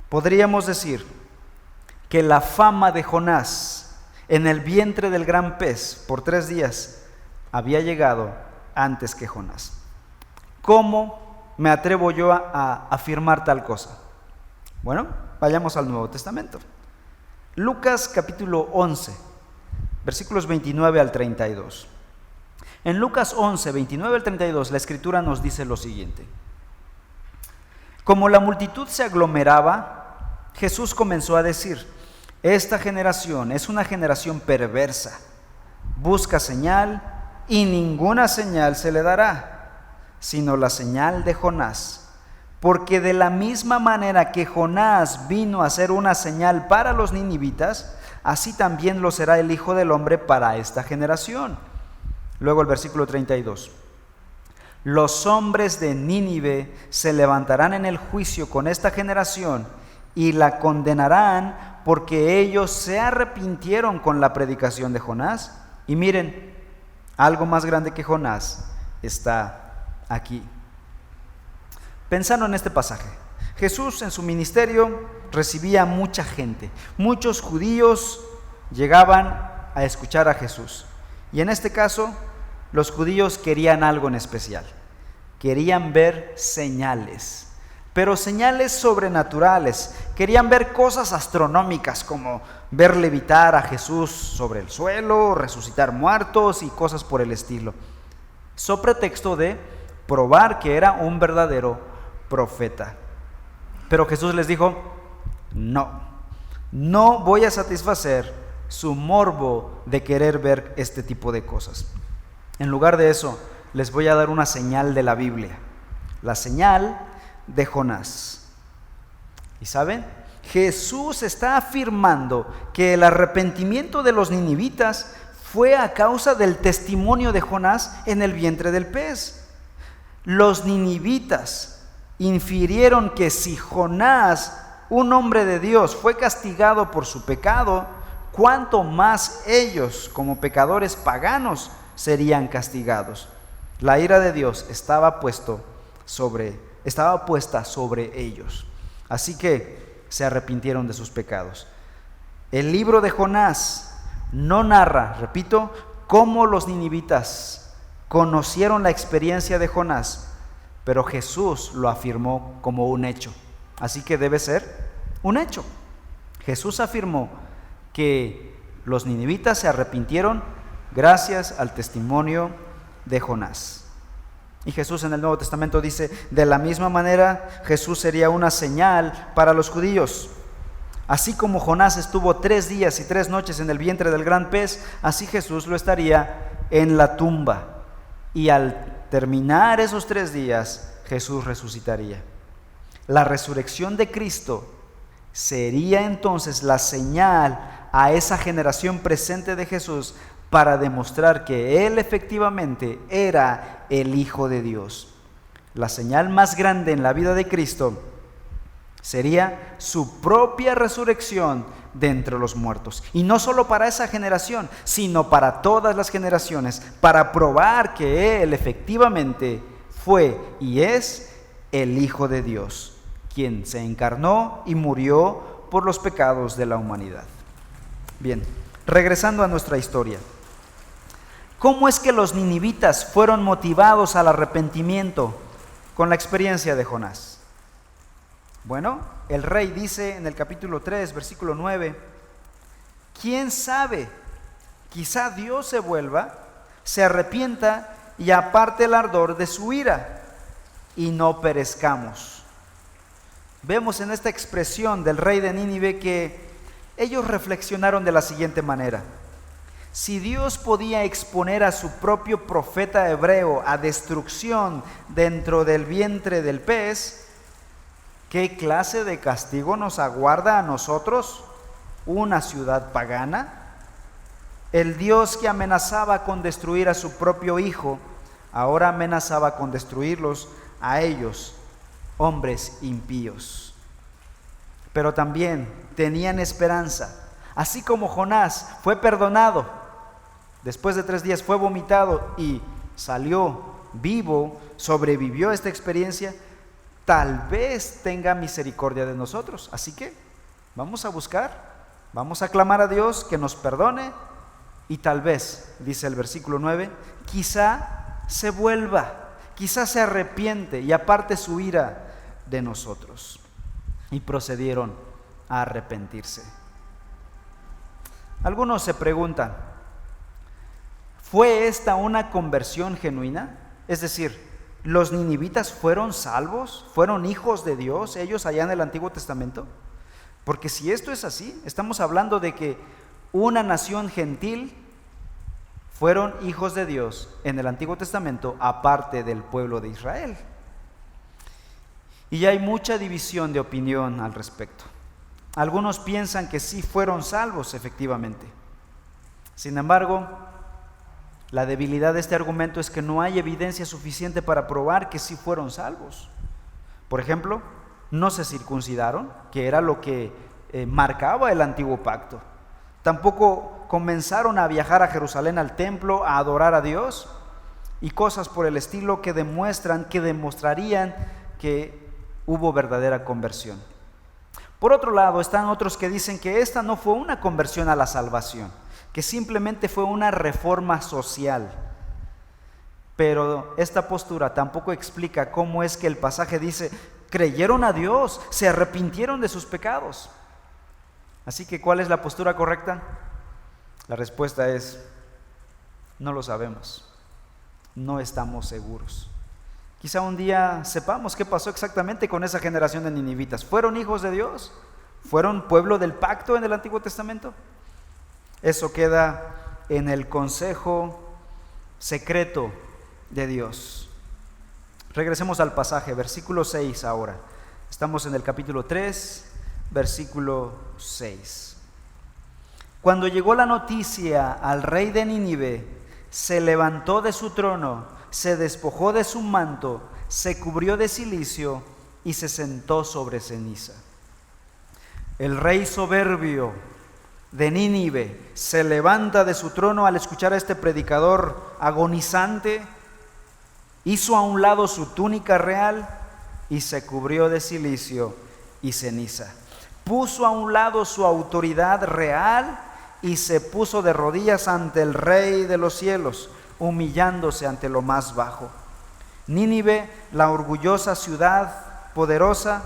Podríamos decir que la fama de Jonás en el vientre del gran pez por 3 días había llegado antes que Jonás. ¿Cómo me atrevo yo a afirmar tal cosa? Bueno, vayamos al Nuevo Testamento. Lucas capítulo 11, versículos 29 al 32. En Lucas 11, 29 al 32, la Escritura nos dice lo siguiente: como la multitud se aglomeraba, Jesús comenzó a decir: esta generación es una generación perversa, busca señal y ninguna señal se le dará, sino la señal de Jonás. Porque de la misma manera que Jonás vino a ser una señal para los ninivitas, así también lo será el Hijo del Hombre para esta generación. Luego el versículo 32. Los hombres de Nínive se levantarán en el juicio con esta generación y la condenarán, porque ellos se arrepintieron con la predicación de Jonás. Y miren, algo más grande que Jonás está aquí. Pensando en este pasaje, Jesús en su ministerio recibía a mucha gente. Muchos judíos llegaban a escuchar a Jesús. Y en este caso, los judíos querían algo en especial. Querían ver señales, pero señales sobrenaturales. Querían ver cosas astronómicas, como ver levitar a Jesús sobre el suelo, resucitar muertos y cosas por el estilo, so pretexto de probar que era un verdadero profeta. Pero Jesús les dijo: no voy a satisfacer su morbo de querer ver este tipo de cosas. En lugar de eso, les voy a dar una señal de la Biblia, la señal de Jonás. ¿Y saben? Jesús está afirmando que el arrepentimiento de los ninivitas fue a causa del testimonio de Jonás en el vientre del pez. Los ninivitas infirieron que si Jonás, un hombre de Dios, fue castigado por su pecado, cuánto más ellos, como pecadores paganos, serían castigados. La ira de Dios estaba puesta sobre ellos. Así que se arrepintieron de sus pecados. El libro de Jonás no narra, repito, cómo los ninivitas conocieron la experiencia de Jonás, pero Jesús lo afirmó como un hecho. Así que debe ser un hecho. Jesús afirmó que los ninivitas se arrepintieron gracias al testimonio de Jonás. Y Jesús en el Nuevo Testamento dice: de la misma manera Jesús sería una señal para los judíos. Así como Jonás estuvo 3 días y 3 noches en el vientre del gran pez, así Jesús lo estaría en la tumba. Y al terminar esos 3 días, Jesús resucitaría. La resurrección de Cristo sería entonces la señal a esa generación presente de Jesús para demostrar que Él efectivamente era el Hijo de Dios. La señal más grande en la vida de Cristo sería su propia resurrección de entre los muertos. Y no solo para esa generación, sino para todas las generaciones, para probar que Él efectivamente fue y es el Hijo de Dios, quien se encarnó y murió por los pecados de la humanidad. Bien, regresando a nuestra historia. ¿Cómo es que los ninivitas fueron motivados al arrepentimiento con la experiencia de Jonás? Bueno, el rey dice en el capítulo 3, versículo 9, ¿quién sabe? Quizá Dios se vuelva, se arrepienta y aparte el ardor de su ira y no perezcamos. Vemos en esta expresión del rey de Nínive que ellos reflexionaron de la siguiente manera: si Dios podía exponer a su propio profeta hebreo a destrucción dentro del vientre del pez, ¿qué clase de castigo nos aguarda a nosotros, una ciudad pagana? El Dios que amenazaba con destruir a su propio hijo, ahora amenazaba con destruirlos a ellos, hombres impíos. Pero también tenían esperanza. Así como Jonás fue perdonado, después de 3 días fue vomitado y salió vivo, sobrevivió a esta experiencia, tal vez tenga misericordia de nosotros. Así que vamos a buscar, vamos a clamar a Dios que nos perdone y tal vez, dice el versículo 9, quizá se vuelva, quizá se arrepiente y aparte su ira de nosotros. Y procedieron a arrepentirse. Algunos se preguntan, ¿fue esta una conversión genuina? Es decir, ¿los ninivitas fueron salvos? ¿Fueron hijos de Dios ellos allá en el Antiguo Testamento? Porque si esto es así, estamos hablando de que una nación gentil fueron hijos de Dios en el Antiguo Testamento, aparte del pueblo de Israel. Y hay mucha división de opinión al respecto. Algunos piensan que sí fueron salvos, efectivamente. Sin embargo, la debilidad de este argumento es que no hay evidencia suficiente para probar que sí fueron salvos. Por ejemplo, no se circuncidaron, que era lo que marcaba el antiguo pacto. Tampoco comenzaron a viajar a Jerusalén al templo a adorar a Dios y cosas por el estilo que demostrarían que hubo verdadera conversión. Por otro lado, están otros que dicen que esta no fue una conversión a la salvación, que simplemente fue una reforma social. Pero esta postura tampoco explica cómo es que el pasaje dice, creyeron a Dios, se arrepintieron de sus pecados. Así que, ¿cuál es la postura correcta? La respuesta es, no lo sabemos, no estamos seguros. Quizá un día sepamos qué pasó exactamente con esa generación de ninivitas. ¿Fueron hijos de Dios? ¿Fueron pueblo del pacto en el Antiguo Testamento? Eso queda en el consejo secreto de Dios. Regresemos al pasaje, versículo 6 ahora. Estamos en el capítulo 3, versículo 6. Cuando llegó la noticia al rey de Nínive, se levantó de su trono, se despojó de su manto, se cubrió de cilicio y se sentó sobre ceniza. El rey soberbio de Nínive se levanta de su trono al escuchar a este predicador agonizante, hizo a un lado su túnica real y se cubrió de cilicio y ceniza. Puso a un lado su autoridad real y se puso de rodillas ante el Rey de los cielos, humillándose ante lo más bajo. Nínive, la orgullosa ciudad poderosa,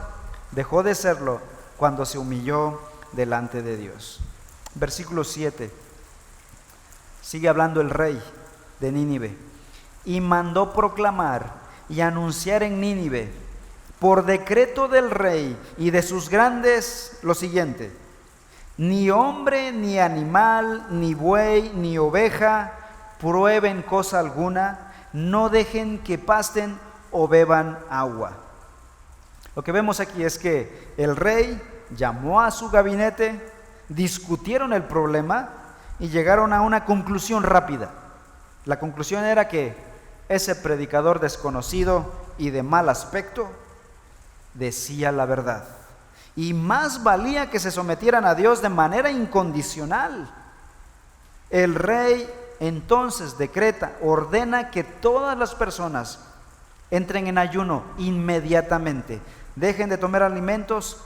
dejó de serlo cuando se humilló delante de Dios. Versículo 7. Sigue hablando el rey de Nínive. Y mandó proclamar y anunciar en Nínive, por decreto del rey y de sus grandes, lo siguiente: ni hombre, ni animal, ni buey, ni oveja prueben cosa alguna, no dejen que pasten o beban agua. Lo que vemos aquí es que el rey llamó a su gabinete, discutieron el problema y llegaron a una conclusión rápida. La conclusión era que ese predicador desconocido y de mal aspecto decía la verdad. Y más valía que se sometieran a Dios de manera incondicional. El rey entonces decreta, ordena que todas las personas entren en ayuno inmediatamente, dejen de tomar alimentos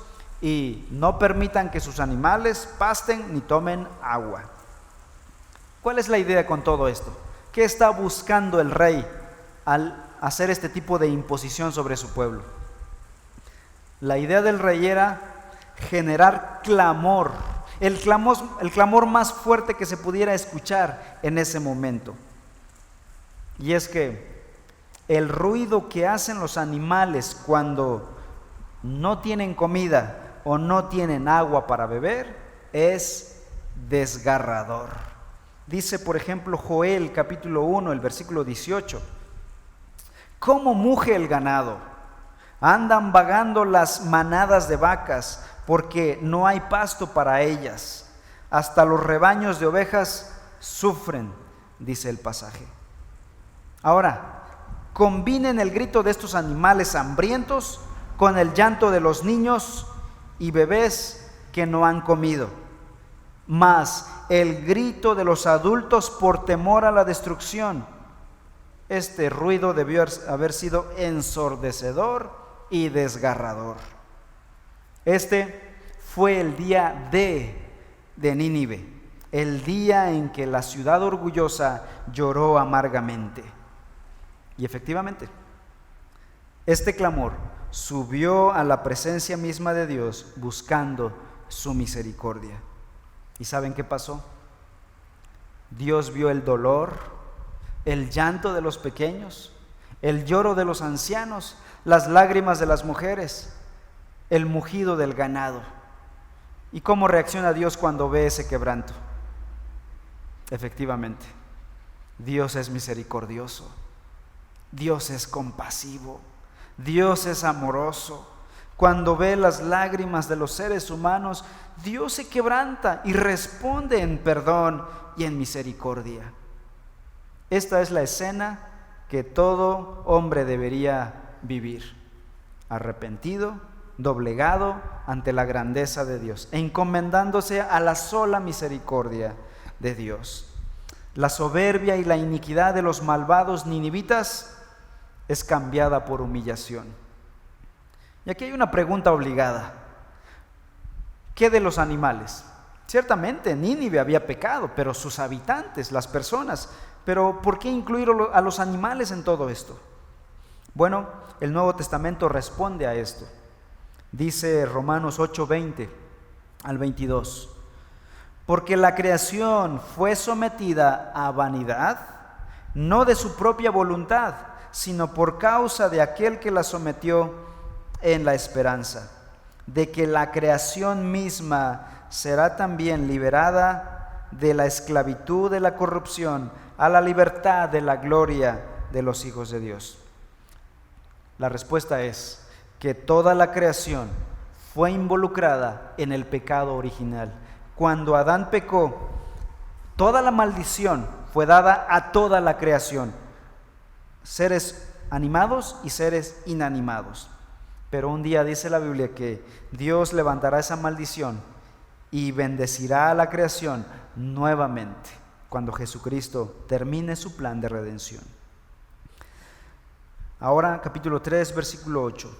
y no permitan que sus animales pasten ni tomen agua. ¿Cuál es la idea con todo esto? ¿Qué está buscando el rey al hacer este tipo de imposición sobre su pueblo? La idea del rey era generar clamor, el clamor más fuerte que se pudiera escuchar en ese momento. Y es que el ruido que hacen los animales cuando no tienen comida o no tienen agua para beber es desgarrador. Dice, por ejemplo, Joel capítulo 1, el versículo 18: ¿cómo muge el ganado? Andan vagando las manadas de vacas, porque no hay pasto para ellas. Hasta los rebaños de ovejas sufren, dice el pasaje. Ahora, combinen el grito de estos animales hambrientos con el llanto de los niños y bebés que no han comido, más el grito de los adultos por temor a la destrucción. Este ruido debió haber sido ensordecedor y desgarrador. Este fue el día de Nínive, el día en que la ciudad orgullosa lloró amargamente. Y efectivamente, este clamor subió a la presencia misma de Dios buscando su misericordia. ¿Y saben qué pasó? Dios vio el dolor, el llanto de los pequeños, el lloro de los ancianos, las lágrimas de las mujeres, el mugido del ganado. ¿Y cómo reacciona Dios cuando ve ese quebranto? Efectivamente, Dios es misericordioso, Dios es compasivo, Dios es amoroso. Cuando ve las lágrimas de los seres humanos, Dios se quebranta y responde en perdón y en misericordia. Esta es la escena que todo hombre debería vivir: arrepentido, doblegado ante la grandeza de Dios, encomendándose a la sola misericordia de Dios. La soberbia y la iniquidad de los malvados ninivitas es cambiada por humillación. Y aquí hay una pregunta obligada: ¿qué de los animales? Ciertamente Nínive había pecado, pero sus habitantes, las personas, pero ¿por qué incluir a los animales en todo esto? Bueno, el Nuevo Testamento responde a esto. Dice Romanos 8:20 al 22: porque la creación fue sometida a vanidad, no de su propia voluntad, sino por causa de aquel que la sometió, en la esperanza de que la creación misma será también liberada de la esclavitud de la corrupción a la libertad de la gloria de los hijos de Dios. La respuesta es que toda la creación fue involucrada en el pecado original. Cuando Adán pecó, toda la maldición fue dada a toda la creación, seres animados y seres inanimados. Pero un día dice la Biblia que Dios levantará esa maldición y bendecirá a la creación nuevamente cuando Jesucristo termine su plan de redención. Ahora capítulo 3, versículo 8: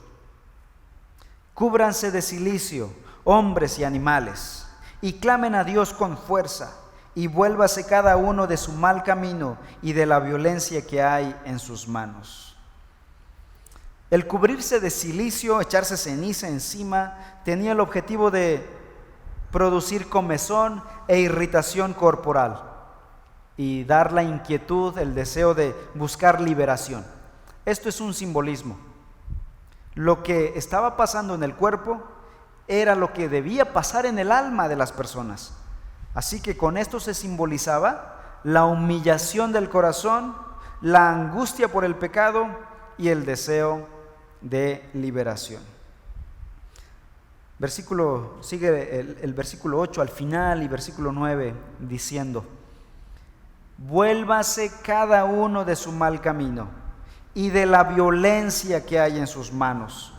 cúbranse de cilicio, hombres y animales, y clamen a Dios con fuerza, y vuélvase cada uno de su mal camino y de la violencia que hay en sus manos. El cubrirse de cilicio, echarse ceniza encima, tenía el objetivo de producir comezón e irritación corporal y dar la inquietud, el deseo de buscar liberación. Esto es un simbolismo. Lo que estaba pasando en el cuerpo era lo que debía pasar en el alma de las personas. Así que con esto se simbolizaba la humillación del corazón, la angustia por el pecado y el deseo de liberación. Sigue el versículo 8 al final y versículo 9 diciendo: vuélvase cada uno de su mal camino y de la violencia que hay en sus manos.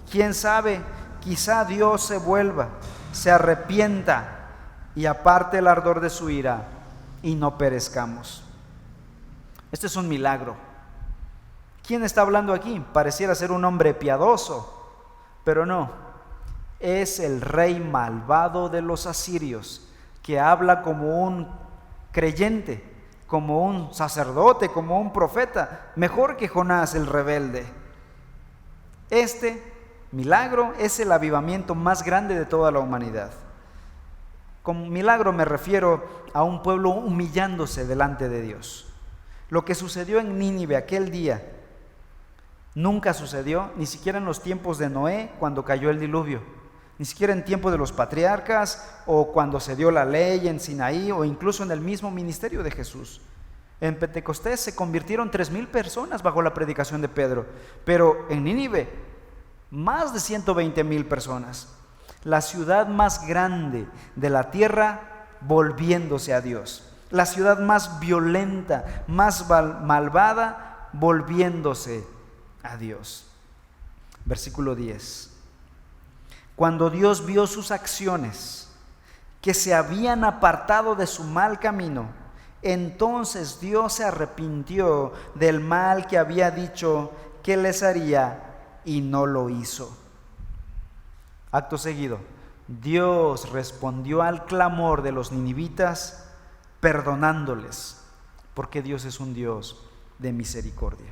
¿Quién sabe? Quizá Dios se vuelva, se arrepienta y aparte el ardor de su ira y no perezcamos. Este es un milagro. ¿Quién está hablando aquí? Pareciera ser un hombre piadoso, pero no. Es el rey malvado de los asirios, que habla como un creyente, como un sacerdote, como un profeta, mejor que Jonás el rebelde. Este milagro es el avivamiento más grande de toda la humanidad. Con milagro me refiero a un pueblo humillándose delante de Dios. Lo que sucedió en Nínive aquel día nunca sucedió, ni siquiera en los tiempos de Noé, cuando cayó el diluvio, ni siquiera en tiempo de los patriarcas, o cuando se dio la ley en Sinaí, o incluso en el mismo ministerio de Jesús. En Pentecostés se convirtieron 3,000 personas bajo la predicación de Pedro, pero en Nínive más de 120,000 personas. La ciudad más grande de la tierra volviéndose a Dios. La ciudad más violenta, más malvada, volviéndose a Dios. Versículo 10. Cuando Dios vio sus acciones, que se habían apartado de su mal camino, entonces Dios se arrepintió del mal que había dicho que les haría y no lo hizo. Acto seguido, Dios respondió al clamor de los ninivitas perdonándoles, porque Dios es un Dios de misericordia.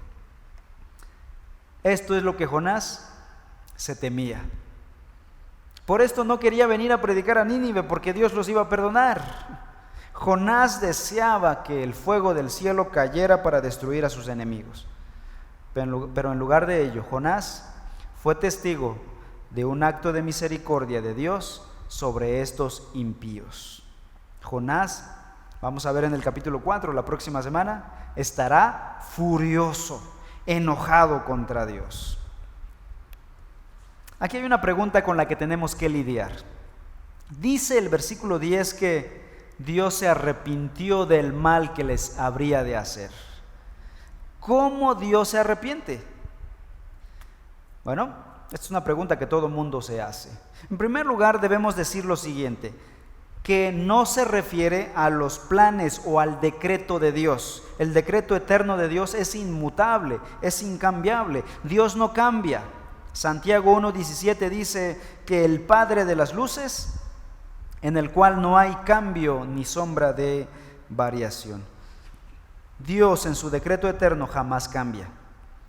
Esto es lo que Jonás se temía. Por esto no quería venir a predicar a Nínive, porque Dios los iba a perdonar. Jonás deseaba que el fuego del cielo cayera para destruir a sus enemigos. Pero en lugar de ello, Jonás fue testigo de un acto de misericordia de Dios sobre estos impíos. Jonás, vamos a ver en el capítulo 4, la próxima semana, estará furioso, enojado contra Dios. Aquí hay una pregunta con la que tenemos que lidiar. Dice el versículo 10 que Dios se arrepintió del mal que les habría de hacer. ¿Cómo Dios se arrepiente? Bueno, esta es una pregunta que todo mundo se hace. En primer lugar, debemos decir lo siguiente, que no se refiere a los planes o al decreto de Dios. El decreto eterno de Dios es inmutable, es incambiable. Dios no cambia. Santiago 1:17 dice que el Padre de las luces, en el cual no hay cambio ni sombra de variación. Dios en su decreto eterno jamás cambia.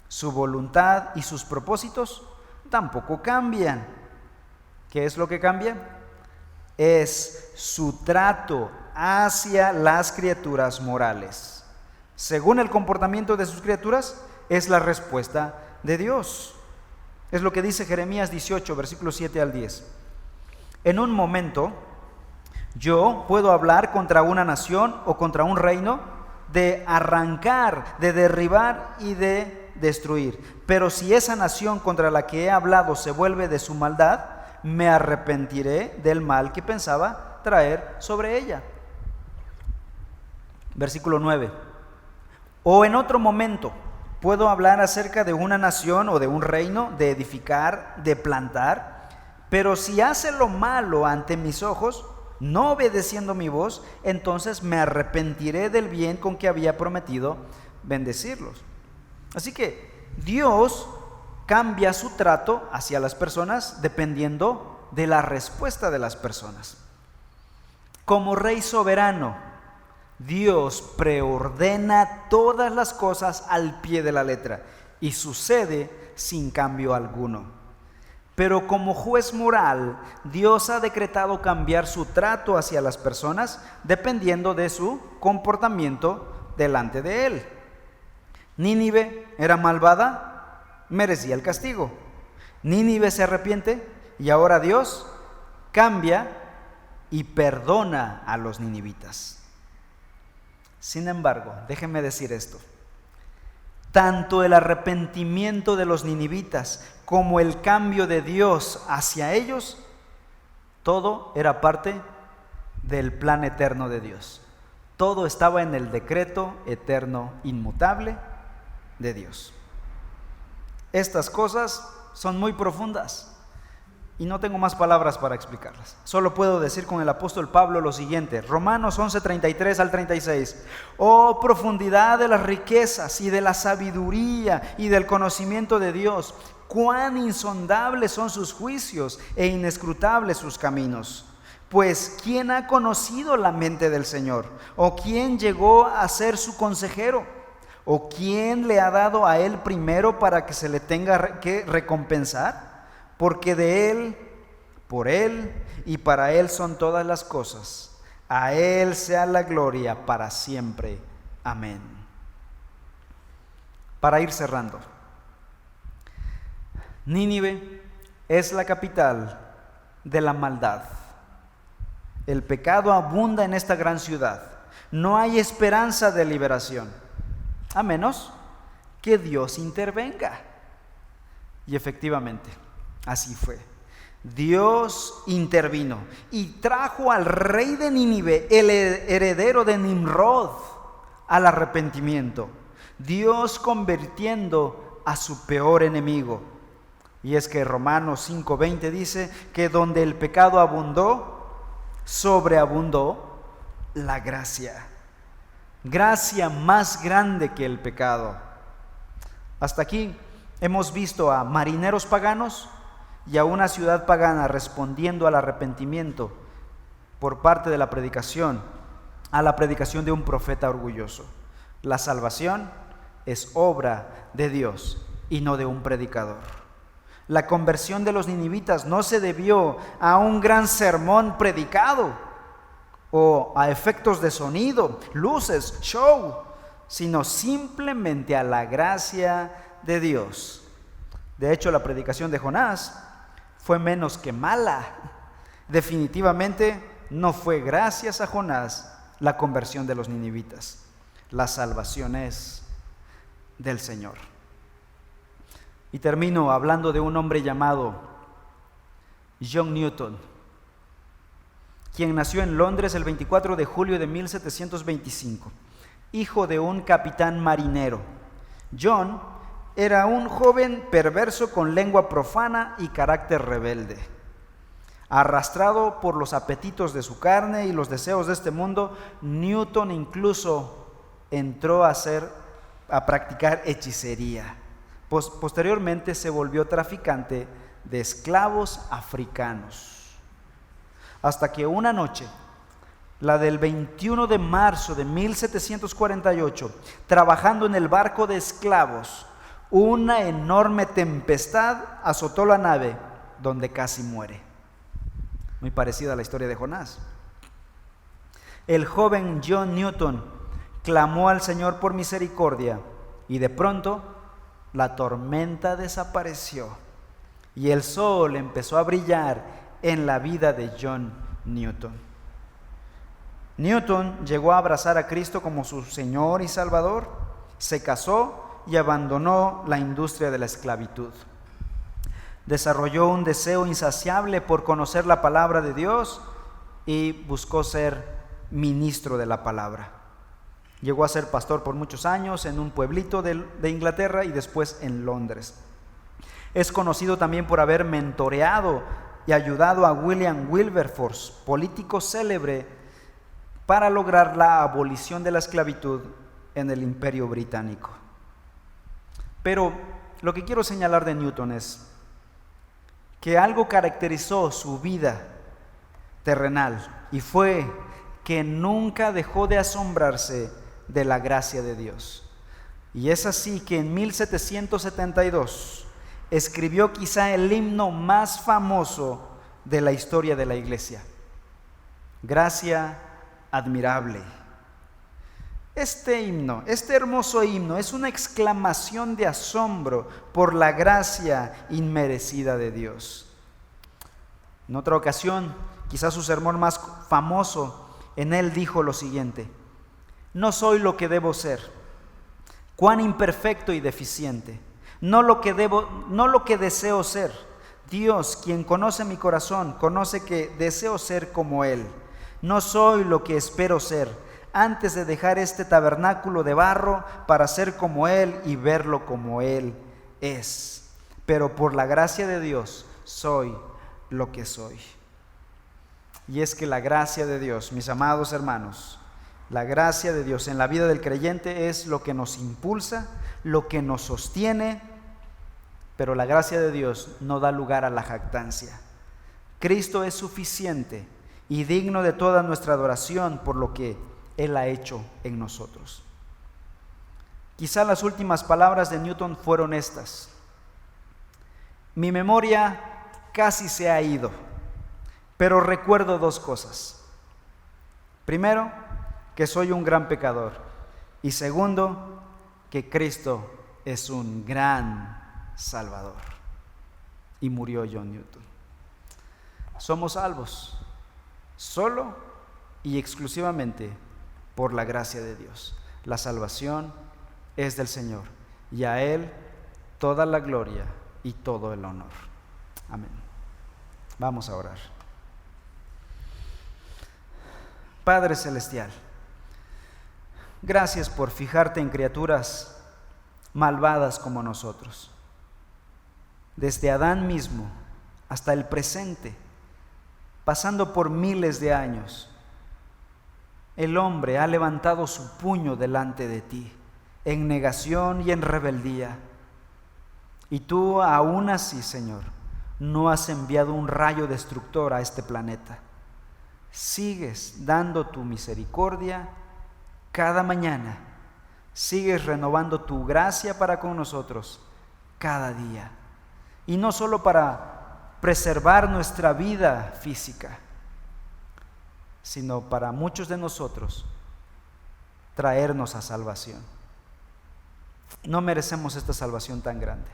Su voluntad y sus propósitos tampoco cambian. ¿Qué es lo que cambia? Es su trato hacia las criaturas morales. Según el comportamiento de sus criaturas, es la respuesta de Dios. Es lo que dice Jeremías 18, versículos 7 al 10. En un momento, yo puedo hablar contra una nación o contra un reino, de arrancar, de derribar y de destruir. Pero si esa nación contra la que he hablado se vuelve de su maldad, me arrepentiré del mal que pensaba traer sobre ella. Versículo 9. O en otro momento puedo hablar acerca de una nación o de un reino, de edificar, de plantar, pero si hace lo malo ante mis ojos, no obedeciendo mi voz, entonces me arrepentiré del bien con que había prometido bendecirlos. Así que Dios cambia su trato hacia las personas dependiendo de la respuesta de las personas. Como Rey soberano, Dios preordena todas las cosas al pie de la letra y sucede sin cambio alguno. Pero como juez moral, Dios ha decretado cambiar su trato hacia las personas dependiendo de su comportamiento delante de Él. Nínive era malvada, merecía el castigo. Nínive se arrepiente y ahora Dios cambia y perdona a los ninivitas. Sin embargo, déjenme decir esto. Tanto el arrepentimiento de los ninivitas como el cambio de Dios hacia ellos, todo era parte del plan eterno de Dios. Todo estaba en el decreto eterno inmutable de Dios. Estas cosas son muy profundas y no tengo más palabras para explicarlas. Solo puedo decir con el apóstol Pablo lo siguiente, Romanos 11:33 al 36. Oh, profundidad de las riquezas y de la sabiduría y del conocimiento de Dios, cuán insondables son sus juicios e inescrutables sus caminos. Pues ¿quién ha conocido la mente del Señor? ¿O quién llegó a ser su consejero? ¿O quién le ha dado a él primero para que se le tenga que recompensar? porque de Él, por Él y para Él son todas las cosas. A Él sea la gloria para siempre. Amén. Para ir cerrando, Nínive es la capital de la maldad. El pecado abunda en esta gran ciudad. No hay esperanza de liberación, a menos que Dios intervenga. Y efectivamente, así fue. Dios intervino y trajo al rey de Nínive, el heredero de Nimrod, al arrepentimiento. Dios convirtiendo a su peor enemigo. Y es que Romanos 5:20 dice que donde el pecado abundó, sobreabundó la gracia. Gracia más grande que el pecado. Hasta aquí hemos visto a marineros paganos y a una ciudad pagana respondiendo al arrepentimiento por parte de la predicación, a la predicación de un profeta orgulloso. La salvación es obra de Dios y no de un predicador. La conversión de los ninivitas no se debió a un gran sermón predicado o a efectos de sonido, luces, show, sino simplemente a la gracia de Dios. De hecho, la predicación de Jonás fue menos que mala. Definitivamente no fue gracias a Jonás la conversión de los ninivitas. La salvación es del Señor. Y termino hablando de un hombre llamado John Newton, quien nació en Londres el 24 de julio de 1725, hijo de un capitán marinero. John era un joven perverso con lengua profana y carácter rebelde. Arrastrado por los apetitos de su carne y los deseos de este mundo, Newton incluso entró a practicar hechicería. Posteriormente se volvió traficante de esclavos africanos. Hasta que una noche, la del 21 de marzo de 1748, trabajando en el barco de esclavos, una enorme tempestad azotó la nave, donde casi muere. Muy parecida a la historia de Jonás. El joven John Newton clamó al Señor por misericordia y de pronto la tormenta desapareció y el sol empezó a brillar en la vida de John Newton. Newton llegó a abrazar a Cristo como su Señor y Salvador, se casó y abandonó la industria de la esclavitud. Desarrolló un deseo insaciable por conocer la palabra de Dios y buscó ser ministro de la palabra. Llegó a ser pastor por muchos años en un pueblito de Inglaterra y después en Londres. Es conocido también por haber mentoreado y ayudado a William Wilberforce, político célebre, para lograr la abolición de la esclavitud en el Imperio Británico. Pero lo que quiero señalar de Newton es que algo caracterizó su vida terrenal y fue que nunca dejó de asombrarse de la gracia de Dios. Y es así que en 1772 escribió quizá el himno más famoso de la historia de la iglesia: Gracia admirable. Este himno, este hermoso himno, es una exclamación de asombro por la gracia inmerecida de Dios. En otra ocasión, quizás su sermón más famoso, en él dijo lo siguiente: no soy lo que debo ser, cuán imperfecto y deficiente, no lo que deseo ser. Dios, quien conoce mi corazón, conoce que deseo ser como Él. No soy lo que espero ser, antes de dejar este tabernáculo de barro para ser como Él y verlo como Él es. Pero por la gracia de Dios soy lo que soy. Y es que la gracia de Dios, mis amados hermanos, la gracia de Dios en la vida del creyente es lo que nos impulsa, lo que nos sostiene, pero la gracia de Dios no da lugar a la jactancia. Cristo es suficiente y digno de toda nuestra adoración por lo que Él ha hecho en nosotros. Quizá las últimas palabras de Newton fueron estas: mi memoria casi se ha ido, pero recuerdo dos cosas. Primero, que soy un gran pecador, y segundo, que Cristo es un gran Salvador. Y murió John Newton. Somos salvos solo y exclusivamente por la gracia de Dios. La salvación es del Señor, y a Él toda la gloria y todo el honor. Amén. Vamos a orar. Padre Celestial, gracias por fijarte en criaturas malvadas como nosotros. Desde Adán mismo hasta el presente, pasando por miles de años, el hombre ha levantado su puño delante de ti, en negación y en rebeldía. Y tú aún así, Señor, no has enviado un rayo destructor a este planeta. Sigues dando tu misericordia cada mañana. Sigues renovando tu gracia para con nosotros cada día. Y no solo para preservar nuestra vida física, sino para muchos de nosotros traernos a salvación. No merecemos esta salvación tan grande.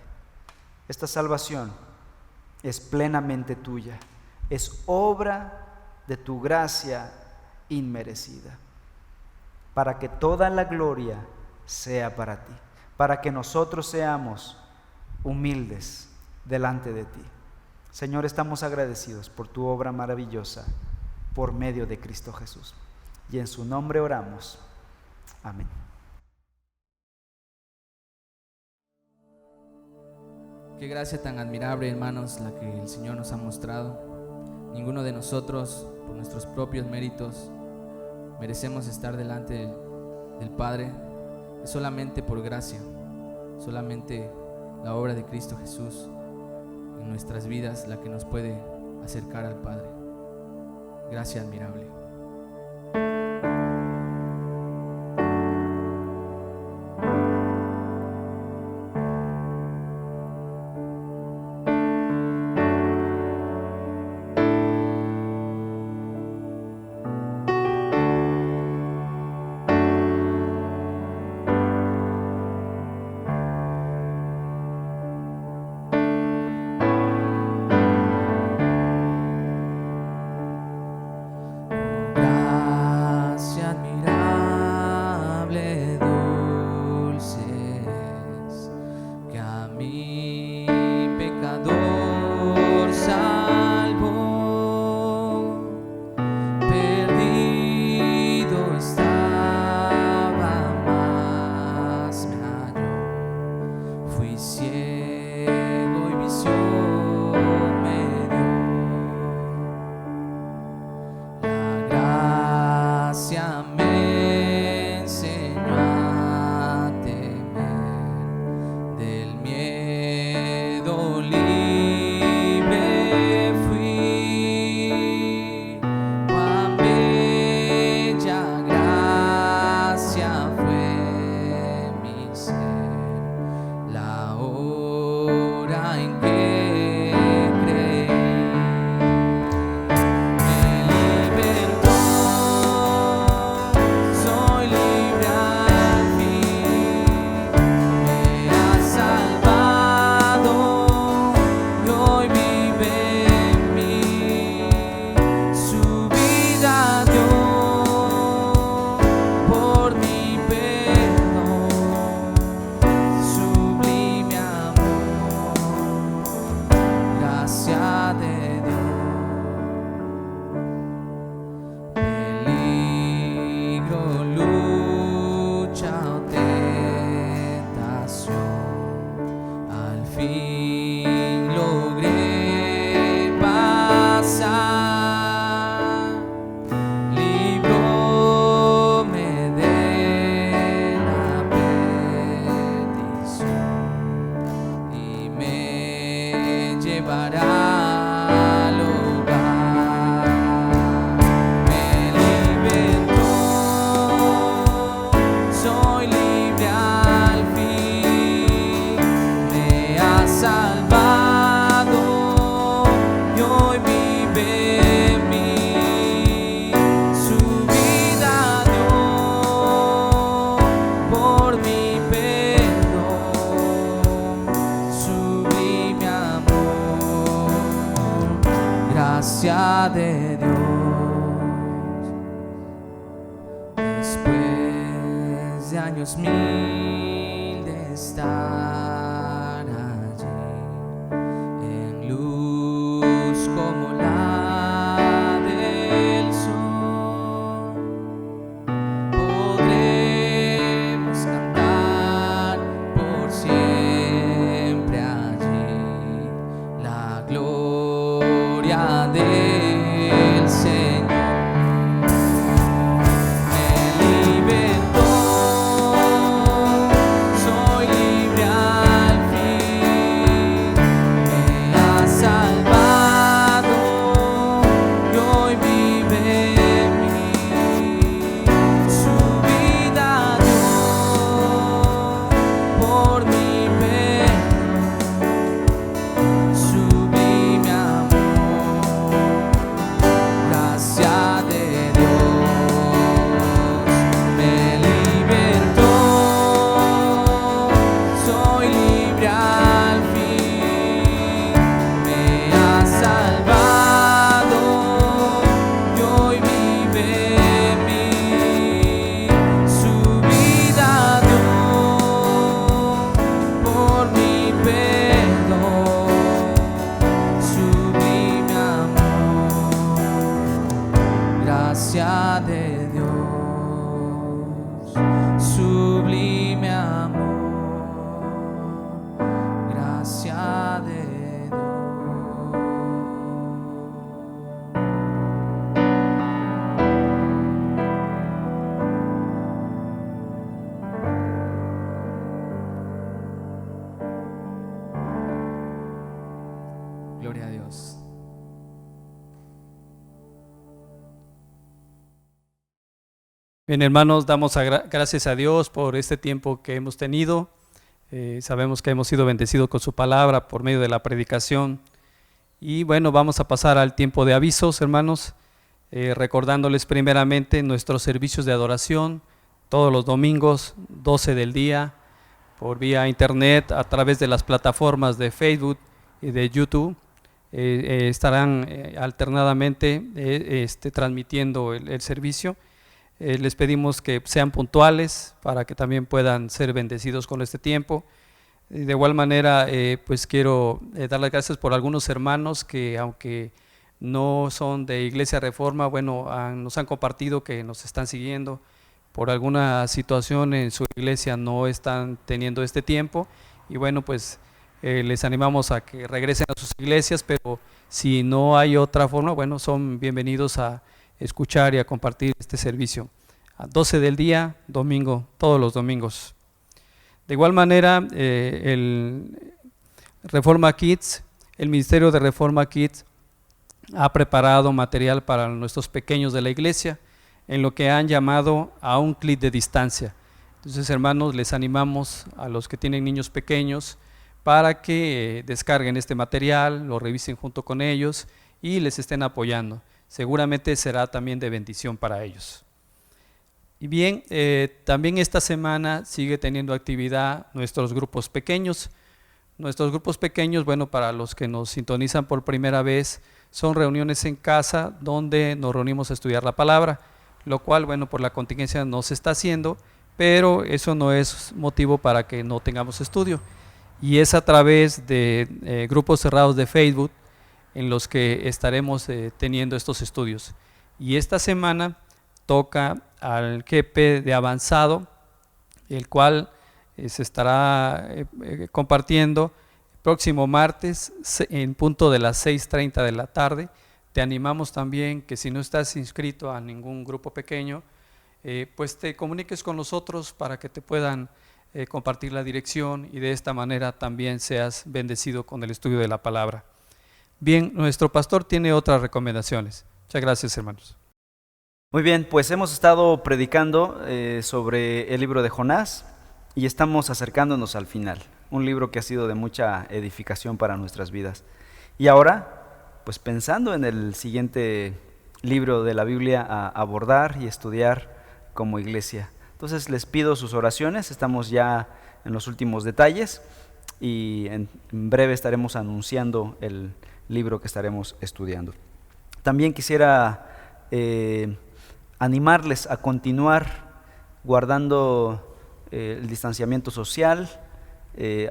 Esta salvación es plenamente tuya, es obra de tu gracia inmerecida, para que toda la gloria sea para ti, para que nosotros seamos humildes delante de ti. Señor, estamos agradecidos por tu obra maravillosa por medio de Cristo Jesús, y en su nombre oramos. Amén. Qué gracia tan admirable, hermanos, la que el Señor nos ha mostrado. Ninguno de nosotros, por nuestros propios méritos, merecemos estar delante del Padre. Es solamente por gracia, solamente la obra de Cristo Jesús en nuestras vidas la que nos puede acercar al Padre. Gracia admirable. gracia de Dios. Después de años mil de estar allí, en luz como la del sol, podremos cantar por siempre allí la gloria del Señor. Me libertó, soy libre al fin, me ha salvado y hoy vive en mí. Su vida dio por mi perdón, sublime amor, gracia de Dios. Me libertó, soy libre al fin, me ha salvado y hoy vive en mí. Su vida dio por mi perdón, sublime amor, gracia de Dios. Sublime amor, gracia de Dios. Gloria a Dios. Bien, hermanos, damos gracias a Dios por este tiempo que hemos tenido. Sabemos que hemos sido bendecidos con su palabra por medio de la predicación. Y bueno, vamos a pasar al tiempo de avisos, hermanos, recordándoles primeramente nuestros servicios de adoración todos los domingos, 12 del día, por vía internet, a través de las plataformas de Facebook y de YouTube. Estarán alternadamente transmitiendo el servicio. Les pedimos que sean puntuales para que también puedan ser bendecidos con este tiempo. De igual manera, pues quiero dar las gracias por algunos hermanos que, aunque no son de Iglesia Reforma, bueno, nos han compartido que nos están siguiendo. Por alguna situación en su iglesia no están teniendo este tiempo, y bueno, pues les animamos a que regresen a sus iglesias, pero si no hay otra forma, bueno, son bienvenidos a escuchar y a compartir este servicio. A 12 del día, domingo, todos los domingos. De igual manera, el Reforma Kids, el Ministerio de Reforma Kids ha preparado material para nuestros pequeños de la iglesia, en lo que han llamado a un clic de distancia. Entonces, hermanos, les animamos a los que tienen niños pequeños para que descarguen este material, lo revisen junto con ellos y les estén apoyando. Seguramente será también de bendición para ellos. Y bien, también esta semana sigue teniendo actividad nuestros grupos pequeños. Nuestros grupos pequeños, bueno, para los que nos sintonizan por primera vez, son reuniones en casa donde nos reunimos a estudiar la palabra, lo cual, bueno, por la contingencia no se está haciendo, pero eso no es motivo para que no tengamos estudio. Y es a través de grupos cerrados de Facebook en los que estaremos teniendo estos estudios. Y esta semana toca al GP de avanzado, el cual se estará compartiendo el próximo martes en punto de las 6:30 de la tarde. Te animamos también que si no estás inscrito a ningún grupo pequeño, pues te comuniques con nosotros para que te puedan compartir la dirección y de esta manera también seas bendecido con el estudio de la palabra. Bien, nuestro pastor tiene otras recomendaciones. Muchas gracias, hermanos. Muy bien, pues hemos estado predicando sobre el libro de Jonás y estamos acercándonos al final. Un libro que ha sido de mucha edificación para nuestras vidas. Y ahora, pues pensando en el siguiente libro de la Biblia a abordar y estudiar como iglesia. Entonces les pido sus oraciones, estamos ya en los últimos detalles y en breve estaremos anunciando el libro que estaremos estudiando. También quisiera animarles a continuar guardando el distanciamiento social,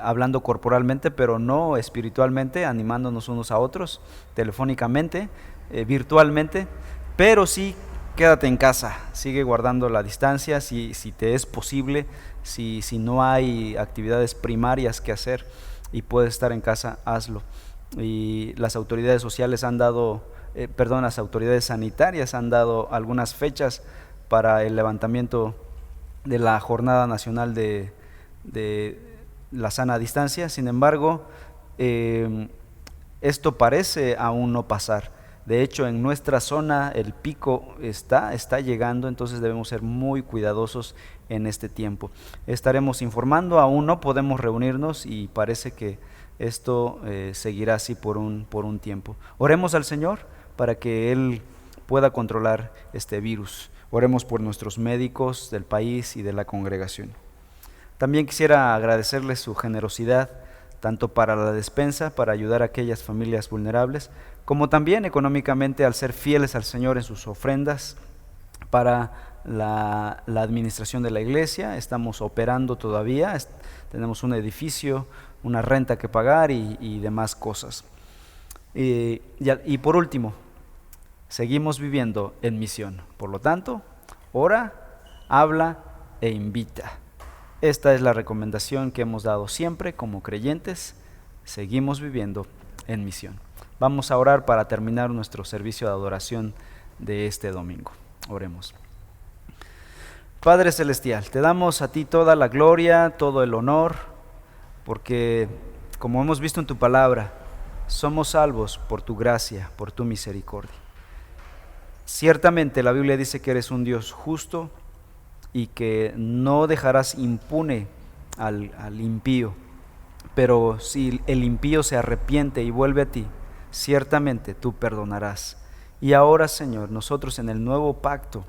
hablando corporalmente, pero no espiritualmente, animándonos unos a otros, telefónicamente, virtualmente, pero sí quédate en casa, sigue guardando la distancia, si te es posible, si no hay actividades primarias que hacer y puedes estar en casa, hazlo. Y las autoridades sociales han dado, las autoridades sanitarias han dado algunas fechas para el levantamiento de la Jornada Nacional de la Sana Distancia. Sin embargo, esto parece aún no pasar. De hecho, en nuestra zona el pico está llegando, entonces debemos ser muy cuidadosos en este tiempo. Estaremos informando, aún no podemos reunirnos y parece que esto seguirá así por un tiempo. Oremos al Señor para que Él pueda controlar este virus. Oremos por nuestros médicos del país y de la congregación. También quisiera agradecerles su generosidad, tanto para la despensa, para ayudar a aquellas familias vulnerables, como también económicamente al ser fieles al Señor en sus ofrendas para la administración de la iglesia. Estamos operando todavía, tenemos un edificio, una renta que pagar y demás cosas. Y por último, seguimos viviendo en misión. Por lo tanto, ora, habla e invita. Esta es la recomendación que hemos dado siempre como creyentes. Seguimos viviendo en misión. Vamos a orar para terminar nuestro servicio de adoración de este domingo. Oremos. Padre Celestial, te damos a ti toda la gloria, todo el honor, porque como hemos visto en tu palabra, somos salvos por tu gracia, por tu misericordia. Ciertamente la Biblia dice que eres un Dios justo y que no dejarás impune al impío, pero si el impío se arrepiente y vuelve a ti, ciertamente tú perdonarás. Y ahora, Señor, nosotros en el nuevo pacto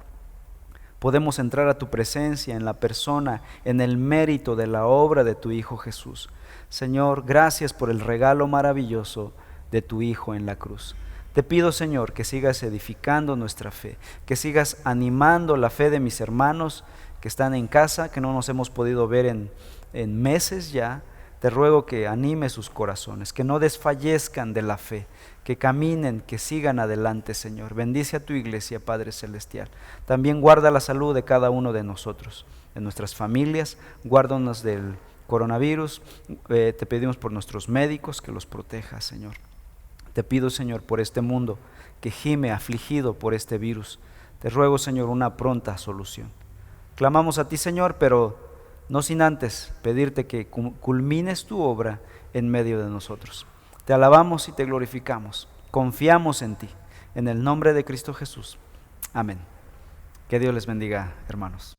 podemos entrar a tu presencia en la persona, en el mérito de la obra de tu Hijo Jesús. Señor, gracias por el regalo maravilloso de tu Hijo en la cruz. Te pido, Señor, que sigas edificando nuestra fe, que sigas animando la fe de mis hermanos que están en casa, que no nos hemos podido ver en meses ya. Te ruego que anime sus corazones, que no desfallezcan de la fe, que caminen, que sigan adelante, Señor. Bendice a tu iglesia, Padre Celestial. También guarda la salud de cada uno de nosotros, de nuestras familias, guárdanos del coronavirus. Te pedimos por nuestros médicos, que los protejas, Señor. Te pido, Señor, por este mundo que gime afligido por este virus. Te ruego, Señor, una pronta solución. Clamamos a ti, Señor, pero no sin antes pedirte que culmines tu obra en medio de nosotros. Te alabamos y te glorificamos. Confiamos en ti. En el nombre de Cristo Jesús. Amén. Que Dios les bendiga, hermanos.